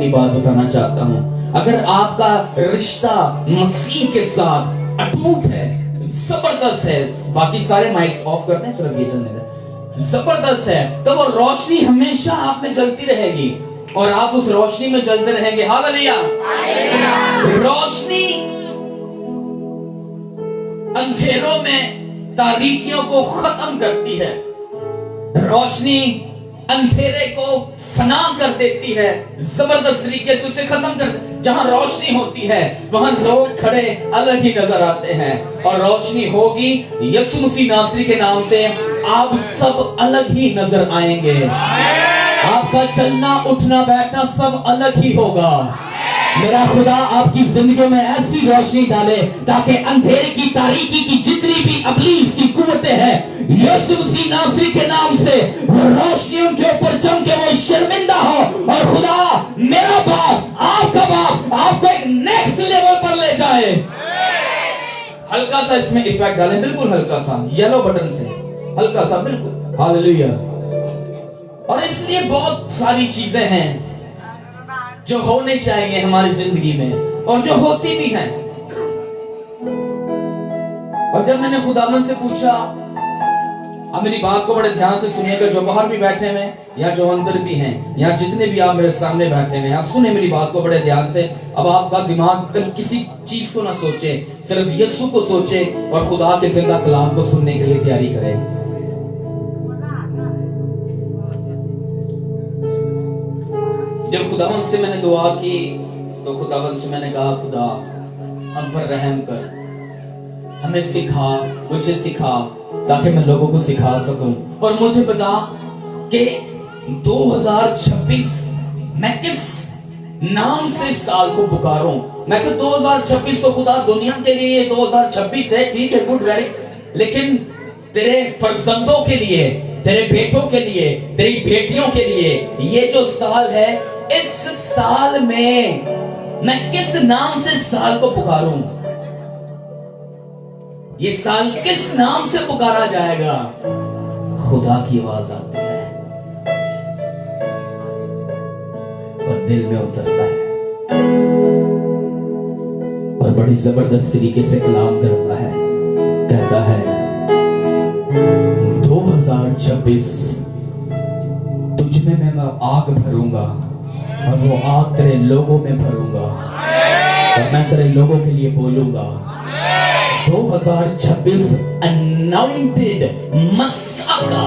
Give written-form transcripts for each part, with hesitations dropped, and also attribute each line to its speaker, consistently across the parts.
Speaker 1: बात बताना चाहता हूं, अगर आपका रिश्ता मसीह के साथ अटूट है, जबरदस्त है, बाकी सारे माइक्स ऑफ करते हैं, सिर्फ ये चलने दें, जबरदस्त है, तो वो रोशनी हमेशा आप में जलती रहेगी और आप उस रोशनी में जलते रहेंगे। हालेलुया। रोशनी अंधेरों में तारीकियों को खत्म करती है, रोशनी अंधेरे को फना कर देती है, जबरदस्त तरीके से उसे खत्म कर। जहां रोशनी होती है वहां लोग खड़े अलग ही नजर आते हैं, और रोशनी होगी यीशु मसीह नासरी के नाम से, आप सब अलग ही नजर आएंगे। आपका चलना उठना बैठना सब अलग ही होगा। मेरा खुदा आपकी जिंदगी में ऐसी रोशनी डाले ताकि अंधेरे की तारीकी की जितनी भी इब्लीस की कुव्वतें हैं, यीशु मसीह नासरी के नाम से वो रोशनी उनके ऊपर चमके, वो शर्मिंदा हो, और खुदा मेरा बाप आपका बाप आपको एक नेक्स्ट लेवल पर ले जाए। हल्का सा इसमें इफेक्ट डालें, बिल्कुल हल्का सा, येलो बटन से हल्का सा, बिल्कुल। हालेलुया। और इसलिए बहुत सारी चीजें हैं जो होने चाहिए हमारी जिंदगी में और जो होती भी हैं। और जब मैंने खुदावन से पूछा, अब मेरी बात को बड़े ध्यान से सुनिएगा, जो बाहर भी बैठे हैं या जो अंदर भी हैं, या जितने भी आप मेरे सामने बैठे हैं, आप सुने मेरी बात को बड़े ध्यान से। अब आपका दिमाग कहीं किसी चीज को ना सोचे, सिर्फ यीशु को सोचे और खुदा के जिंदा कलाम को सुनने के लिए तैयारी करें। जब खुदावन से मैंने दुआ की तो खुदावन से मैंने कहा, खुदा हम पर रहम कर, हमें सिखा, मुझे सिखा, ताकि मैं लोगों को सिखा सकूं। और मुझे बता कि 2026 मैं किस नाम से साल को पुकारूं। मैं तो 2026 तो खुदा दुनिया के लिए 2026 है, ठीक है, गुड, वेरी, लेकिन तेरे फर्जंदों के लिए, तेरे बेटों के लिए, तेरी बेटियों के लिए ये जो साल है, इस साल में मैं किस नाम से साल को पुकारूं? ये साल किस नाम से पुकारा जाएगा? खुदा की आवाज आती है और दिल में उतरता है और बड़ी जबरदस्त तरीके से कलाम करता है, कहता है 2026 तुझ में मैं आग भरूंगा और वो आग तेरे लोगों में भरूंगा और मैं तेरे लोगों के लिए बोलूंगा। 2026 अनॉइंटेड मस्सा का,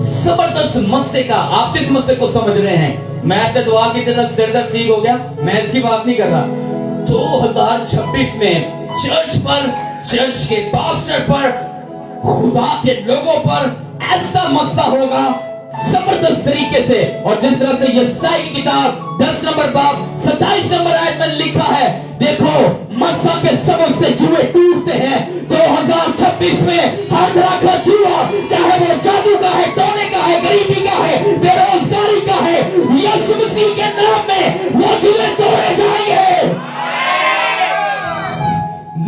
Speaker 1: जबरदस्त मस्से का। आप किस मस्से को समझ रहे हैं? मैं तो दुआ की तरह सिर दर्द ठीक हो गया, मैं इसकी बात नहीं कर रहा। 2026 में चर्च पर, चर्च के पास्टर पर, खुदा के लोगों पर ऐसा मस्सा होगा जबरदस्त तरीके से। और जिस तरह से यशायाह की किताब 10 नंबर बाब 27 नंबर आयत में लिखा है, देखो मस्सा के सबब से जुए टूटते हैं। 2026 में हर तरह का जुआ, चाहे वो जादू का है, टोने का है, गरीबी का है, बेरोजगारी का है, यीशु मसीह के नाम में वो जुए तोड़े जाएंगे।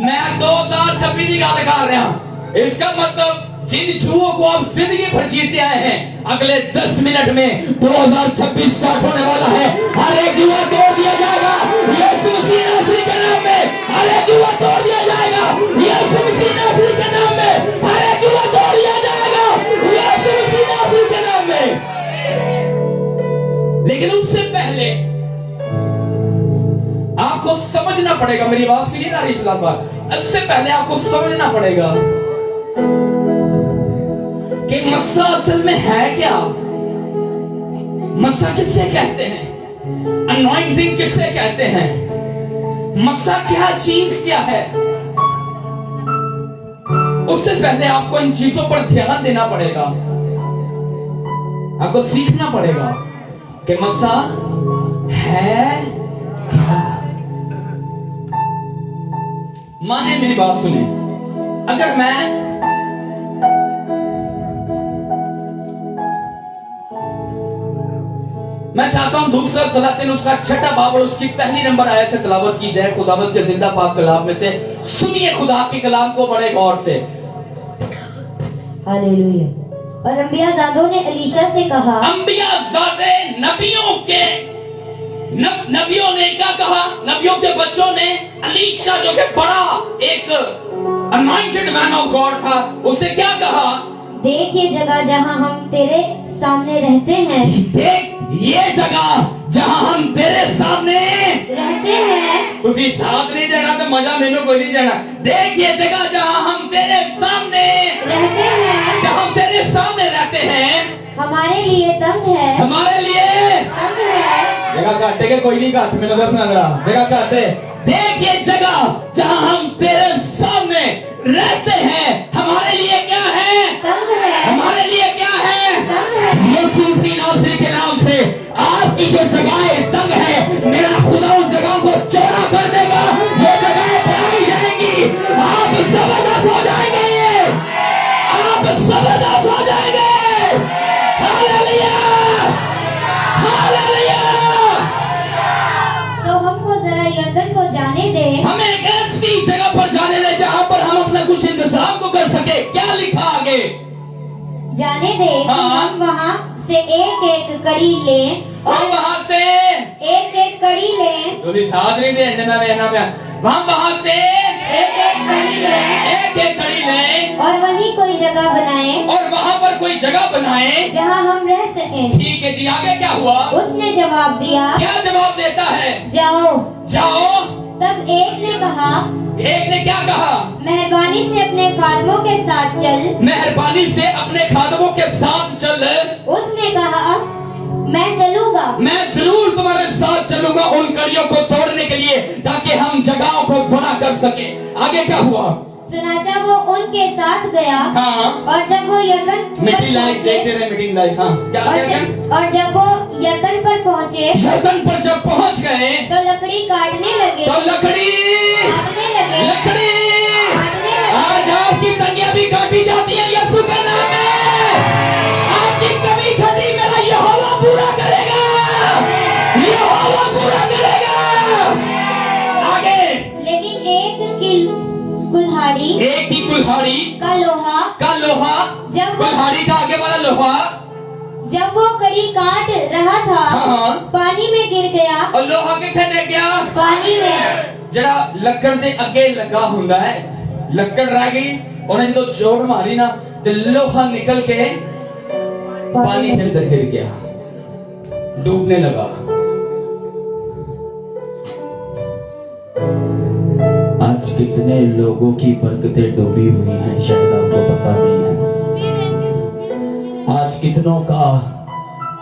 Speaker 1: मैं 2026 की गल कर रहा हूं। इसका मतलब जिन जुओं को आप जिंदगी भर जीते आए हैं, अगले 10 मिनट में 2026 स्टार्ट होने वाला है। हर एक जुआ तोड़ दिया जाएगा यीशु मसीह नासरी के नाम में। हर एक जुआ तोड़ दिया जाएगा यीशु मसीह नासरी के नाम में। हर एक जुआ तोड़ दिया जाएगा यीशु मसीह नासरी के नाम में। लेकिन उससे पहले आपको समझना पड़ेगा, मेरी आवाज क्लियर आ रही है? उससे पहले आपको समझना पड़ेगा कि मस्सा असल में है क्या? मस्सा किससे कहते हैं? अनॉइंटिंग किससे कहते हैं? मस्सा क्या चीज क्या है? उससे पहले आपको इन चीजों पर ध्यान देना पड़ेगा, आपको सीखना पड़ेगा कि मस्सा है क्या। माने मेरी बात सुने, अगर मैं चाहता हूं दूसरा सलातिन उसका 6 बाब और उसकी पहली नंबर आयत से तिलावत की जाए खुदावंद के जिंदा पाक कलाम में से। सुनिए खुदा के कलाम को बड़े गौर से।
Speaker 2: हालेलुया। और अंबियाजादों ने एलीशा से कहा,
Speaker 1: अंबियाजादे नबियों के नबियों ने क्या कहा? नबियों के बच्चों ने अलीशा जो कि बड़ा एक अनॉइंटेड मैन ऑफ गॉड था, उसे क्या कहा?
Speaker 2: देख ये जगह जहाँ हम तेरे सामने रहते हैं,
Speaker 1: देख ये जगह जहां हम तेरे सामने
Speaker 2: रहते हैं।
Speaker 1: तुझे साथ नहीं जाना तो मजा मैंने कोई नहीं जाना। देख ये जगह जहां हम तेरे सामने
Speaker 2: रहते हैं,
Speaker 1: जहां हम तेरे सामने रहते हैं,
Speaker 2: हमारे लिए तंग है,
Speaker 1: हमारे लिए
Speaker 2: तंग है।
Speaker 1: जगह काटे के कोई नहीं काट, मैंने दस ना लगा जगह काटे। देख ये जगह जहां हम तेरे सामने रहते हैं, हमारे लिए क्या है?
Speaker 2: तंग है,
Speaker 1: हमारे लिए क्या है?
Speaker 2: तंग है।
Speaker 1: यीशु मसीह नासरी के नाम से आपकी जो जगहें तंग है, मेरा खुदा उन जगहों को चौड़ा कर देगा। वो जगहें बढ़ाई जाएंगी, आप जबरदस्त हो जाएंगे, आप जबरदस्त हो जाएंगे। Hallelujah, hallelujah.
Speaker 2: सो हमको जरा यरदन को जाने दे,
Speaker 1: हमें एक ऐसी जगह पर जाने दे जहां पर हम अपना कुछ इंतजाम को कर सके। क्या लिखा आगे?
Speaker 2: जाने दे कि
Speaker 1: हाँ।
Speaker 2: हम वहाँ से एक एक कड़ी लें,
Speaker 1: और वहां से
Speaker 2: एक एक कड़ी लें,
Speaker 1: थोड़ी साथ नहीं दे हम वहां से
Speaker 2: एक एक कड़ी लें,
Speaker 1: एक एक कड़ी लें
Speaker 2: और वहीं कोई जगह बनाए
Speaker 1: और वहां पर कोई जगह बनाए।
Speaker 2: जहाँ हम रह सकें।
Speaker 1: ठीक है जी, आगे क्या हुआ?
Speaker 2: उसने जवाब दिया,
Speaker 1: क्या जवाब देता है?
Speaker 2: जाओ।
Speaker 1: जाओ।
Speaker 2: तब एक ने कहा,
Speaker 1: एक ने क्या कहा?
Speaker 2: मेहरबानी से अपने खादमों के साथ चल।
Speaker 1: मेहरबानी से अपने खादमों के साथ चल।
Speaker 2: उसने कहा, मैं चलूंगा,
Speaker 1: मैं जरूर तुम्हारे साथ चलूंगा उन कड़ियों को तोड़ने के लिए, ताकि हम जगहों को बड़ा कर सके। आगे क्या हुआ?
Speaker 2: चुनाचा वो उनके साथ गया।
Speaker 1: हाँ,
Speaker 2: और जब वो यरदन पर
Speaker 1: मीटिंग लाइफ
Speaker 2: पहुंचे,
Speaker 1: देखते रहे, मीटिंग लाइफ। हाँ, क्या
Speaker 2: और जब वो यरदन पर पहुंचे,
Speaker 1: यरदन पर जब पहुंच गए
Speaker 2: तो लकड़ी काटने लगे,
Speaker 1: तो लकड़ी
Speaker 2: काटने लगे,
Speaker 1: लकड़ी
Speaker 2: काटने लगे।
Speaker 1: आज आपकी तंगियां भी काटी जाती है यीशु के नाम में। आपकी कमी खटी मेरा यहोवा पूरा करेगा, यहोवा पूरा करेगा। आगे,
Speaker 2: लेकिन एक की कुल्हाड़ी
Speaker 1: एक ही कुल्हाड़ी
Speaker 2: का लोहा
Speaker 1: जब कुल्हाड़ी का आगे वाला लोहा
Speaker 2: जब वो कड़ी काट रहा था,
Speaker 1: हाँ।
Speaker 2: पानी में गिर गया,
Speaker 1: और लोहा किथे ले गया?
Speaker 2: पानी में।
Speaker 1: जरा लक्कड़ दे अगे लगा हुंदा है, लक्कड़ रह गई, उन्हें जो जोर मारी ना तो लोहा निकल के पानी के अंदर गिर गया, डूबने लगा। आज कितने लोगों की बरकतें डूबी हुई हैं, शायद आपको पता नहीं है। आज कितनों का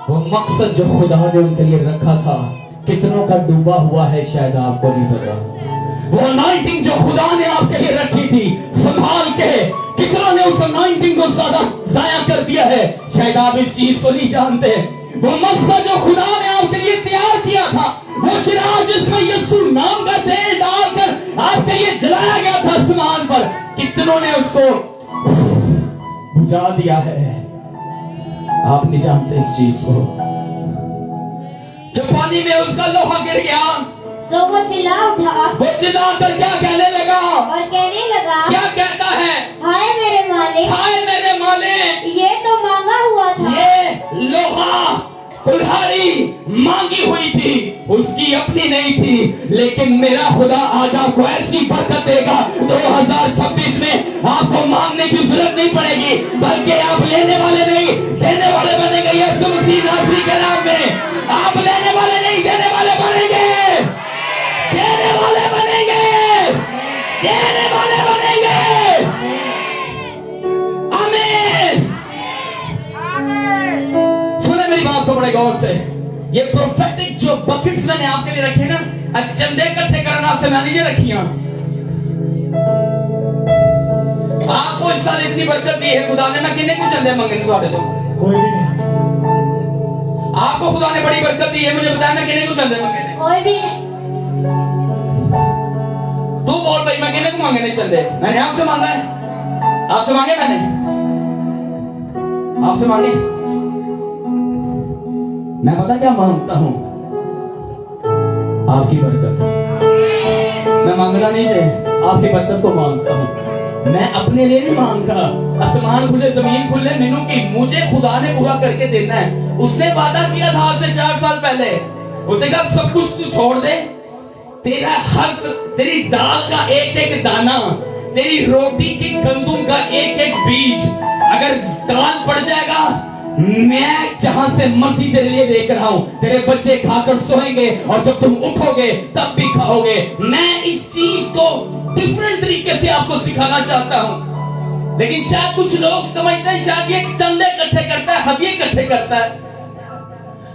Speaker 1: वो मकसद जो खुदा ने उनके लिए रखा था, कितनों का डूबा हुआ है, शायद आपको नहीं पता। वो अनॉइंटिंग जो खुदा ने आपके लिए रखी थी संभाल के, कितनों ने उस अनॉइंटिंग को ज्यादा जाया कर दिया है, शायद आप इस चीज को नहीं जानते। वो मकसद जो खुदा ने आपके लिए तैयार किया था, वो चिराग जिसमें यीशु नाम का तेल डालकर आपके लिए जलाया गया था आसमान पर, कितनों ने उसको बुझा दिया है। आप नहीं जानते इस चीज को। जब पानी में उसका लोहा गिर गया,
Speaker 2: सो वो चिल्ला उठा,
Speaker 1: वो चिल्लाकर क्या कहने लगा?
Speaker 2: और कहने लगा,
Speaker 1: क्या कहता है?
Speaker 2: हाय मेरे मालिक,
Speaker 1: हाय मेरे मालिक,
Speaker 2: ये तो मांगा हुआ था।
Speaker 1: ये लोहा कुल्हाड़ी मांगी हुई थी, उसकी अपनी नहीं थी, लेकिन मेरा खुदा आज आपको ऐसी बरकत देगा 2026 में आपको मांगने की जरूरत नहीं पड़ेगी, बल्कि आप लेने वाले नहीं देने वाले बनेंगे। यीशु मसीह नासरी के नाम में आप लेने वाले नहीं देने वाले बनेंगे, देने वाले बनेंगे, देने वाले बनेंगे। आमीन। सुने मेरी बात को बड़े गौर से। ये प्रोफेटिक जो बकेट्स मैंने आपके लिए रखे ना, चंदे इकट्ठे करना से मैंने ये रखी हैं। आपको इस साल इतनी बरकत दी है खुदा ने, मैं किन्ने को चंदे मांगे तुम्हारे तो
Speaker 3: कोई भी नहीं।
Speaker 1: आपको खुदा ने बड़ी बरकत दी है, मुझे बताया मैं किन्ने को चंदे मांगे ने?
Speaker 2: कोई भी नहीं।
Speaker 1: तू बोल भाई, मैं किन्ने को मांगे नहीं चंदे? मैंने आपसे मांगा है, आपसे मांगे, मैंने आपसे मांगे। मैं पता क्या मांगता हूं? आपकी बरकत। मैं मांगना नहीं है, आपकी बरकत को मांगता हूं। मैं अपने लिए नहीं मांगता। आसमान खुले जमीन खुले मेनू की मुझे खुदा ने पूरा करके देना है। उसने वादा किया था आज से 4 साल पहले उसने कहा सब कुछ तू छोड़ दे, तेरा हर तेरी दाल का एक एक दाना, तेरी रोटी की गंदुम का एक एक बीज अगर दाल पड़ जाएगा, मैं जहां से मर्जी तेरे लिए लेकर आऊं, तेरे बच्चे खाकर सोएंगे और जब तुम उठोगे तब भी खाओगे। मैं इस चीज को डिफरेंट तरीके से आपको सिखाना चाहता हूं। लेकिन शायद कुछ लोग समझते हैं शायद ये चंदे इकट्ठे करता है, हदिये इकट्ठे करता है।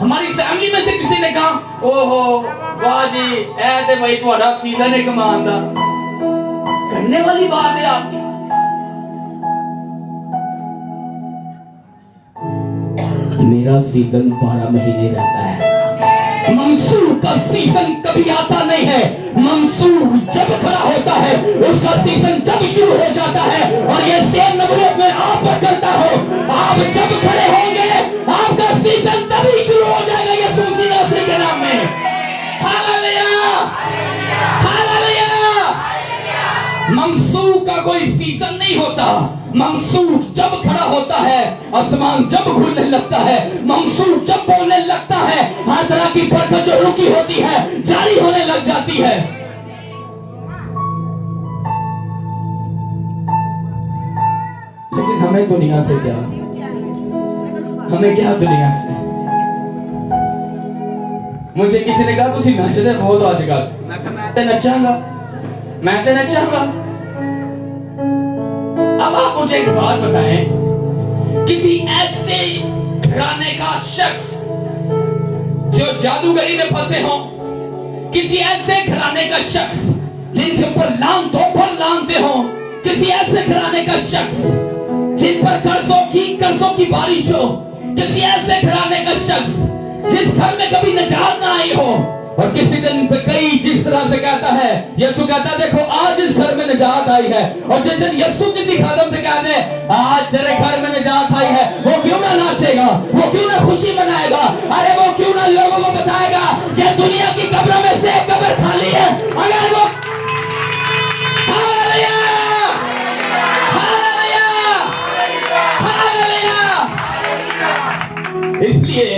Speaker 1: हमारी फैमिली में से किसी ने कहा ओहो वाह जी ऐसे भाई तुम्हारा सीजन है कमान का, करने वाली बात है आपकी। मेरा सीजन 12 महीने रहता है, मंसूर का सीजन कभी आता नहीं है। मंसूर जब खड़ा होता है उसका सीजन जब शुरू हो जाता है, और ये सेम नबूवत में आप पर करता हो। आप जब खड़े होंगे आपका सीजन तभी शुरू हो जाएगा यीशु मसीह नासरी के नाम में। Hallelujah hallelujah. मंसूर का कोई सीजन नहीं होता। मंसूर जब खड़ा होता है, आसमान जब खुलने लगता है, मंसूर जब बोलने लगता है, हर तरह की बरकत जो रुकी होती है जारी होने लग जाती है। लेकिन हमें दुनिया से क्या, हमें क्या दुनिया से। मुझे किसी ने कहा तुसी नचदे बहुत आजकल, मैं तो नचांगा, मैं तो नचांगा। अब आप मुझे एक बात बताएं, किसी ऐसे घराने का शख्स जो जादूगरी में फंसे हो, किसी ऐसे घराने का शख्स जिनके ऊपर लान दो पर लानते हो, किसी ऐसे घराने का शख्स जिन पर कर्जों की बारिश हो, किसी ऐसे घराने का शख्स जिस घर में कभी निजात ना आई हो, और किसी दिन से कई जिस तरह से कहता है, यीशु कहता है देखो आज इस घर में निजात आई है, और जिस दिन यीशु किसी खादम से कहते हैं आज तेरे घर में निजात आई है, वो क्यों ना नाचेगा, वो क्यों ना खुशी मनाएगा, अरे वो क्यों ना लोगों को बताएगा कि दुनिया की कब्रों में से एक कब्र खाली है। अगर वो हालेलुया हालेलुया हालेलुया। इसलिए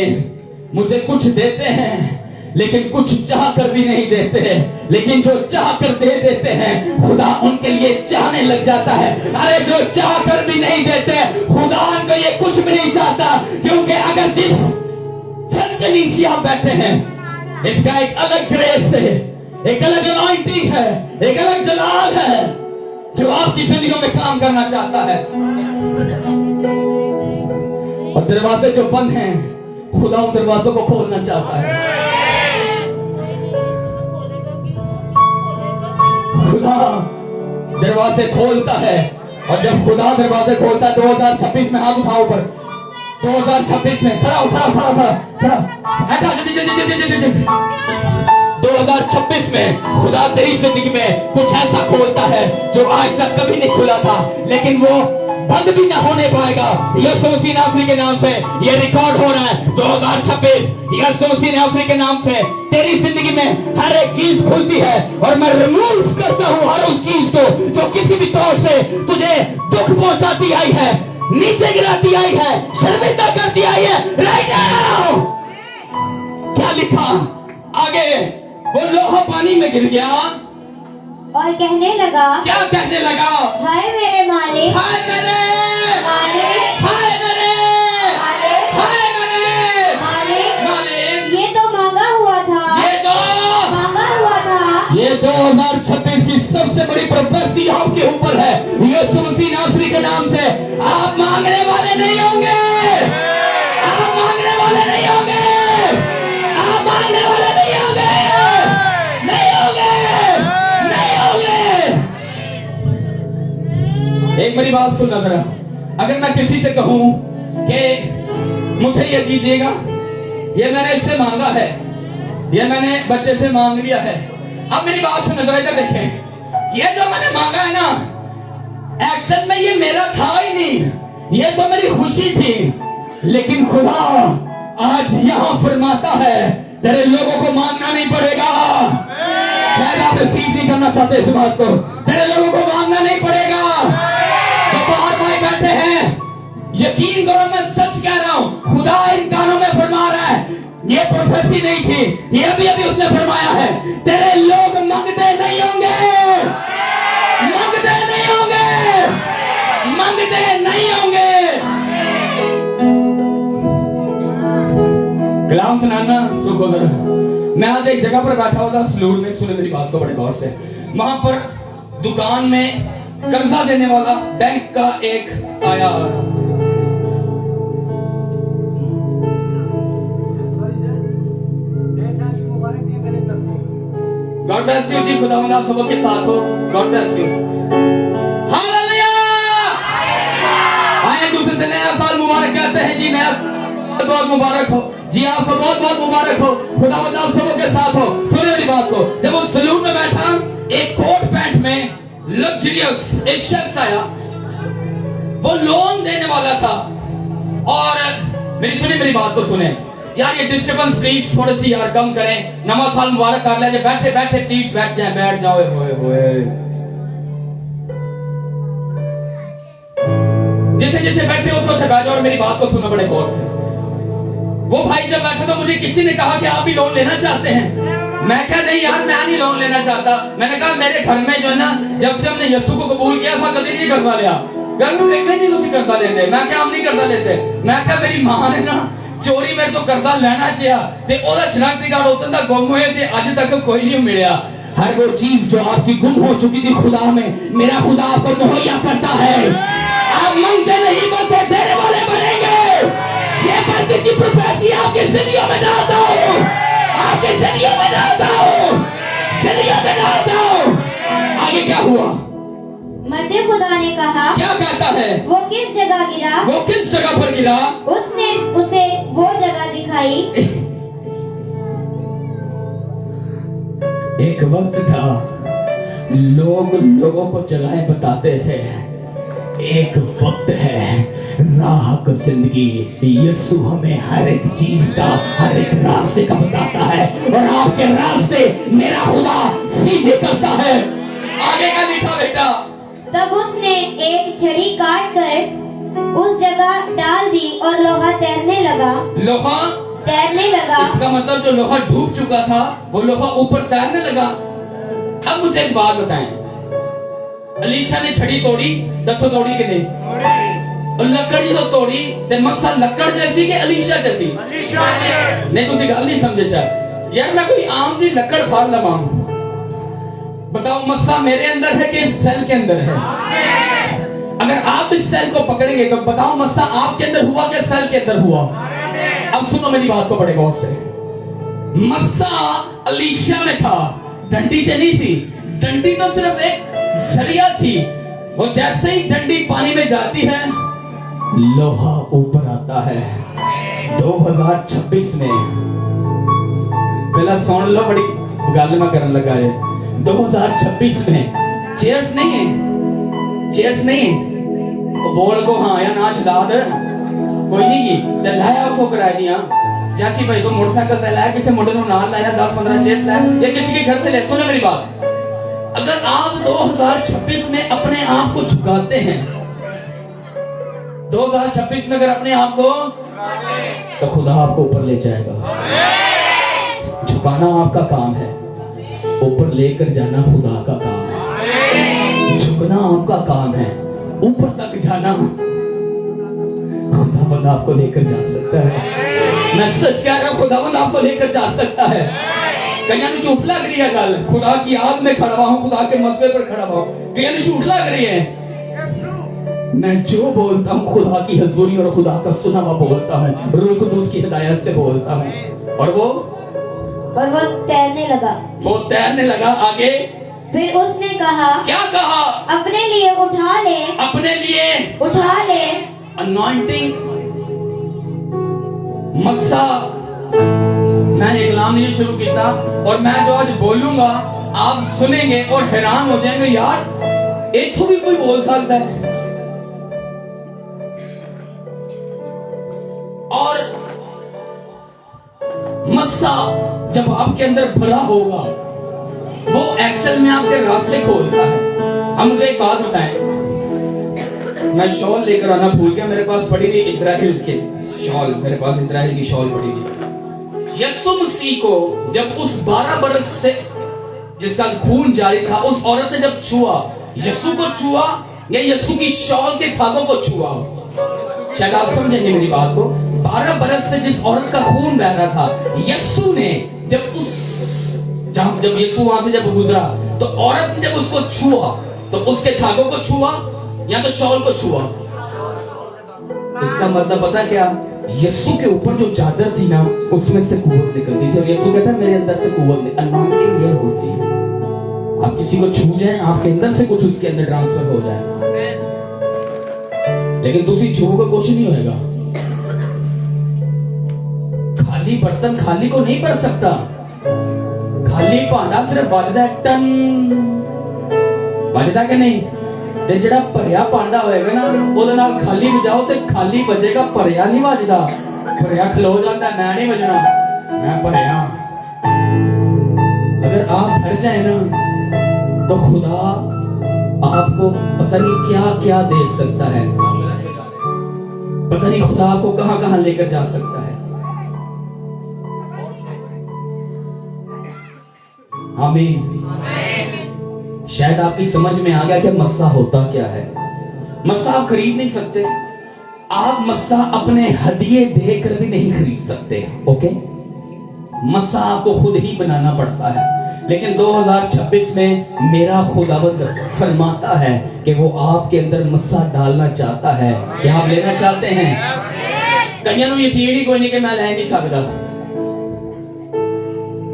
Speaker 1: मुझे कुछ देते हैं लेकिन कुछ चाह कर भी नहीं देते हैं, लेकिन जो चाह कर दे देते हैं खुदा उनके लिए चाहने लग जाता है। अरे जो चाह कर भी नहीं देते खुदा उनको ये कुछ भी नहीं चाहता, क्योंकि अगर जिस छत के नीचे आप बैठे हैं इसका एक अलग ग्रेस है, एक अलग अनॉइंटिंग है, एक अलग जलाल है जो आपकी जिंदगी में काम करना चाहता है। और दरवाजे जो बंद हैं खुदा उन दरवाजों को खोलना चाहता है। खुदा दरवाजे खोलता है, और जब खुदा दरवाजे खोलता है 2026 में, हाथ उठाओ ऊपर, 2026 में खड़ा 2026 में खुदा तेरी जिंदगी में कुछ ऐसा खोलता है जो आज तक कभी नहीं खुला था, लेकिन वो बंद भी ना होने पाएगा। यीशु मसीह नासरी के नाम से ये रिकॉर्ड हो रहा है 2026 यीशु मसीह नासरी के नाम से तेरी जिंदगी में हर एक चीज खुलती है, और मैं रिमूव करता हूं हर उस चीज को जो किसी भी तौर से तुझे दुख पहुंचाती आई है, नीचे गिराती आई है, शर्मिंदा करती आई है। राइट नाउ क्या लिखा आगे, वो लोहा पानी में गिर गया
Speaker 2: और कहने लगा,
Speaker 1: क्या कहने लगा,
Speaker 2: हाय मेरे मालिक,
Speaker 1: हाय मेरे
Speaker 2: मालिक,
Speaker 1: हाय मेरे
Speaker 2: मालिक,
Speaker 1: हाय मेरे
Speaker 2: मालिक,
Speaker 1: मालिक,
Speaker 2: ये तो मांगा हुआ था,
Speaker 1: ये तो
Speaker 2: मांगा हुआ था।
Speaker 1: ये 2026 की सबसे बड़ी प्रोफेसी आपके ऊपर है यीशु मसीह नासरी के नाम से। आप मांगने वाले नहीं होंगे, आप मांगने वाले नहीं होंगे, आप मांगने वाले नहीं होंगे, नहीं होंगे, नहीं होंगे। एक मेरी बात सुनना जरा, अगर मैं किसी से कहूं कि मुझे ये दीजिएगा, ये मैंने इससे मांगा है, ये मैंने बच्चे से मांग लिया है, अब मेरी बात सुनो जरा, इधर देखें, ये जो मैंने मांगा है ना, एक्चुअल में ये मेरा था ही नहीं, ये तो मेरी खुशी थी, लेकिन खुदा आज यहां फरमाता है तेरे लोगों को मांगना नहीं पड़ेगा। शायद आप रिसीव नहीं करना चाहते इस बात को, तेरे लोगों को मांगना नहीं पड़ेगा। जो बाहर भाई बैठे हैं, यकीन करो मैं सच कह रहा हूं, खुदा इन कानों में फरमा रहा है ये प्रोफेसी नहीं थी, ये अभी अभी उसने फरमाया है, तेरे लोग मांगते नहीं होंगे, मांगते नहीं होंगे, मांगते नहीं होंगे। कलाम सुनाना रुको जरा। मैं आज एक जगह पर बैठा हुआ था सलूर में, सुने मेरी बात को बड़े गौर से। वहां पर दुकान में कर्जा देने वाला बैंक का एक आया। गॉड ब्लेस यू जी, खुदावंद आप सबों के साथ हो। God bless you. हालेलुया। आए दूसरे से नया साल मुबारक कहते हैं जी, नया बहुत मुबारक हो जी, आपको बहुत बहुत मुबारक हो। खुदावंद आप सबों के साथ हो। सुने मेरी बात को। जब वो सलून में बैठा, एक कोट पैंट में लग्जरियस एक शख्स आया, वो लोन देने वाला था। और मेरी बात को सुने यार, ये डिस्टर्बेंस प्लीज थोड़ी सी यार कम करें। नवा साल मुबारक कर ले, बैठे बैठे प्लीज बैठ जाए, बैठ जाओ। होए होए जिथे जिथे बैठे हो तो बैठ जाओ और मेरी बात को सुनो बड़े गौर से। वो भाई जब बैठा तो मुझे किसी ने कहा कि आप भी लोन लेना चाहते हैं। मैं कहा नहीं यार, मैं नहीं लोन लेना चाहता। मैंने कहा मेरे घर में जो है ना, जब से हमने यीशु को कबूल किया था कभी नहीं कर्जा लिया। नहीं तुम कर्जा लेते। मैं क्या हम नहीं कर्जा लेते। मैं क्या मेरी मां ने ना चोरी मेरे तो कर्जा लेना चाहिए ते ओदा शनाख्ती कार्ड उतन दा गुम होए ते अज तक कोई नहीं मिला। हर वो चीज जो आपकी गुम हो चुकी थी खुदा में, मेरा खुदा आपको मुहैया करता है। आप मांगते नहीं बल्कि देने वाले बनेंगे। ये बल्कि की प्रोफेसी आपकी जिंदगी में डालता हूं, आपकी जिंदगी में डालता हूं, जिंदगी में डालता हूं। आगे क्या हुआ?
Speaker 2: मर्दे खुदा ने कहा,
Speaker 1: क्या कहता है?
Speaker 2: वो किस जगह गिरा?
Speaker 1: वो किस जगह पर गिरा?
Speaker 2: उसने उसे वो जगह दिखाई।
Speaker 1: एक वक्त था लोग लोगों को जगहें बताते थे। एक वक्त है राह का जिंदगी। यीशु हमें हर एक चीज का, हर एक रास्ते का बताता है और आपके रास्ते मेरा खुदा सीधे करता है। आगे का लिखा बेटा।
Speaker 2: तब उसने एक छड़ी काट कर उस जगह डाल दी और लोहा तैरने लगा।
Speaker 1: लोहा
Speaker 2: तैरने लगा।
Speaker 1: इसका मतलब जो लोहा डूब चुका था वो लोहा ऊपर तैरने लगा। अब मुझे एक बात बताएं, अलीशा ने छड़ी तोड़ी, दसो तोड़ी कि नहीं? और लकड़ जो तोड़ी ते मसा लकड़ जैसी कि अलीशा जैसी? नहीं तुसी गल नहीं समझे शायद। यार मैं कोई आम दी लकड़ फाड़ लवां, बताओ मसा मेरे अंदर है कि इस सेल के अंदर है? अगर आप इस सेल को पकड़ेंगे तो बताओ मसा आपके अंदर हुआ कि सेल के अंदर हुआ? अब सुनो मेरी बात को बड़े गौर से। मसा अलीशा में था, डंडी से नहीं थी। डंडी तो सिर्फ एक जरिया थी। वो जैसे ही डंडी पानी में जाती है लोहा ऊपर आता है। 2026 में पहला सुन लो, बड़ी गल मैं करने लगा है। 2026 में चेयर्स नहीं है, चेयर्स नहीं है। वो बोल को हाँ या ना शदाद कोई नहीं की ते लाया उठो कराई दिया। जैसी भाई तो मोटरसाइकिल ते लाया, किसी मुंडे नु नाल लाया, 10-15 चेयर्स लाया या किसी के घर से ले। सुनो मेरी बात, अगर आप 2026 में अपने आप को झुकाते हैं, 2026 में अगर अपने आप को, तो खुदा आपको ऊपर ले जाएगा। झुकाना आपका काम है, ऊपर लेकर जाना खुदा का काम है। झुकना आपका काम है, ऊपर तक जाना खुदावंद आपको लेकर जा सकता है। मैं सच कह रहा हूं, खुदावंद आपको लेकर जा सकता है। कईयां नु झूठ लग रही है गल, खुदा की आग में खड़ा हूं, खुदा के मसबे पर खड़ा हूं। कईयां नु झूठ लग रही है। मैं जो बोलता हूं खुदा की हजूरी और खुदा का सुना हुआ बोलता हूं, रूह कुदूस की हिदायत से बोलता हूं। और वो
Speaker 2: तैरने लगा।
Speaker 1: वो तैरने लगा। आगे
Speaker 2: फिर उसने कहा, क्या
Speaker 1: कहा?
Speaker 2: अपने लिए उठा ले,
Speaker 1: अपने लिए
Speaker 2: उठा ले।
Speaker 1: अनॉइंटिंग मस्सा। मैं एक कलाम नहीं शुरू किया और मैं जो आज बोलूंगा आप सुनेंगे और हैरान हो जाएंगे, यार इथों भी कोई बोल सकता है। और मस्सा जब आपके अंदर भरा होगा वो एक्चुअल में आपके रास्ते खोलता है। अब मुझे एक बात बताएं, मैं शॉल लेकर आना भूल गया। मेरे पास पड़ी हुई इजराइल के शॉल, मेरे पास इजराइल की शॉल पड़ी हुई। यीशु मसीह को जब उस 12 बरस से जिसका खून जारी था उस औरत ने जब छुआ, यीशु को छुआ या यीशु की शॉल के धागों को छुआ? शायद आप समझेंगे मेरी बात को। 12 बरस से जिस औरत का खून बह रहा था, यीशु ने जब यीशु वहां से जब गुजरा तो औरत ने जब उसको छुआ तो उसके धागों को छुआ या तो शॉल को छुआ? इसका मतलब पता क्या, यीशु के ऊपर जो चादर थी ना उसमें से कुव्वत निकलती थी और यीशु कहता है मेरे अंदर से कुव्वत, अनॉइंटिंग ये होती है। आप किसी को छू जाए, आपके अंदर से कुछ उसके अंदर ट्रांसफर हो जाए, लेकिन दूसरी छू का कुछ नहीं होगा। खाली बर्तन खाली को नहीं भर सकता, खाली भांडा सिर्फ बजदा टन, बजदा कि नहीं? ते जेड़ा भरिया भांडा होएगा ना ओदे नाल खाली बजाओ ते खाली बजेगा, भरिया नहीं बजदा। भरिया खलो जाता, मैं नहीं बजना, मैं भरिया। अगर आप भर जाए ना तो खुदा आपको पता नहीं क्या क्या दे सकता है, पता नहीं खुदा आपको कहां कहां लेकर जा सकता है। आमीन। शायद आपकी समझ में आ गया कि मस्सा होता क्या है। मस्सा आप खरीद नहीं सकते, आप मस्सा अपने हदिये देकर भी नहीं खरीद सकते। ओके, मस्सा आपको खुद ही बनाना पड़ता है। लेकिन 2026 में मेरा खुदावंद फरमाता है कि वो आपके अंदर मस्सा डालना चाहता है। क्या आप लेना चाहते हैं? कईयां नूं यकीन ही कोई नहीं कि मैं ले नहीं सकता।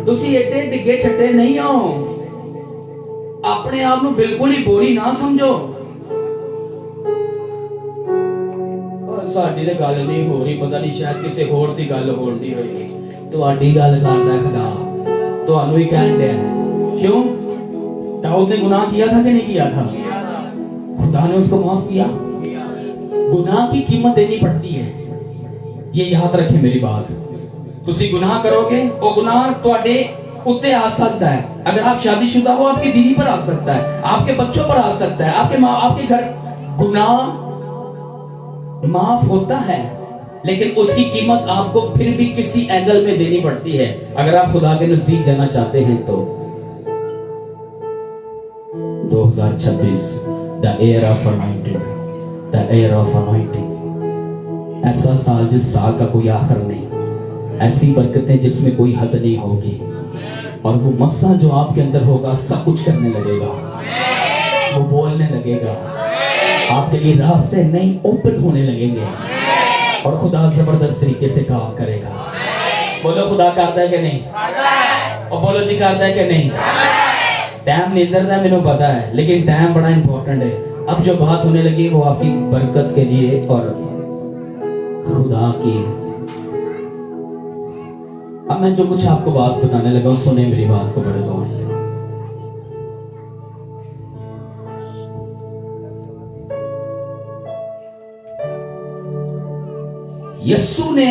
Speaker 1: तुसी एडे डिगे छट्टे नहीं हो, अपने आप नूं बिल्कुल ही बोरी ना समझो। साडी ते गल नहीं हो रही, पता नहीं शायद किसी होर दी गल होंदी होई। तुहाडी गल करदा खुदा, तुहानू ही कहन दिया है। क्यों? दाऊद ने गुनाह किया था कि नहीं किया था? खुदा ने उसको माफ किया। गुनाह की कीमत देनी पड़ती है, ये याद रखें मेरी बात। तुसी गुनाह करोगे, वो गुनाह तुहाडे उत्ते आ सकता है। अगर आप शादीशुदा हो, आपकी बीवी पर आ सकता है, आपके बच्चों पर आ सकता है, आपके घर। गुनाह माफ होता है, लेकिन उसकी कीमत आपको फिर भी किसी एंगल में देनी पड़ती है अगर आप खुदा के नजदीक जाना चाहते हैं तो। 2026 the year of anointing, the year of anointing. ऐसा साल जिस साल का कोई आखिर नहीं, ऐसी बरकतें जिसमें कोई हद नहीं होगी, और वो मस्सा जो आपके अंदर होगा सब कुछ करने लगेगा, वो बोलने लगेगा, आपके लिए रास्ते नए ओपन होने लगेंगे और खुदा जबरदस्त तरीके से काम करेगा। बोलो खुदा करता है कि नहीं? और बोलो जी करता है कि नहीं? टाइम नहीं इधर मैंने पता है, लेकिन टाइम बड़ा इंपॉर्टेंट है। अब जो बात होने लगी वो आपकी बरकत के लिए और खुदा की। अब मैं जो कुछ आपको बात बताने लगा सुने मेरी बात को बड़े गौर से। यीशु ने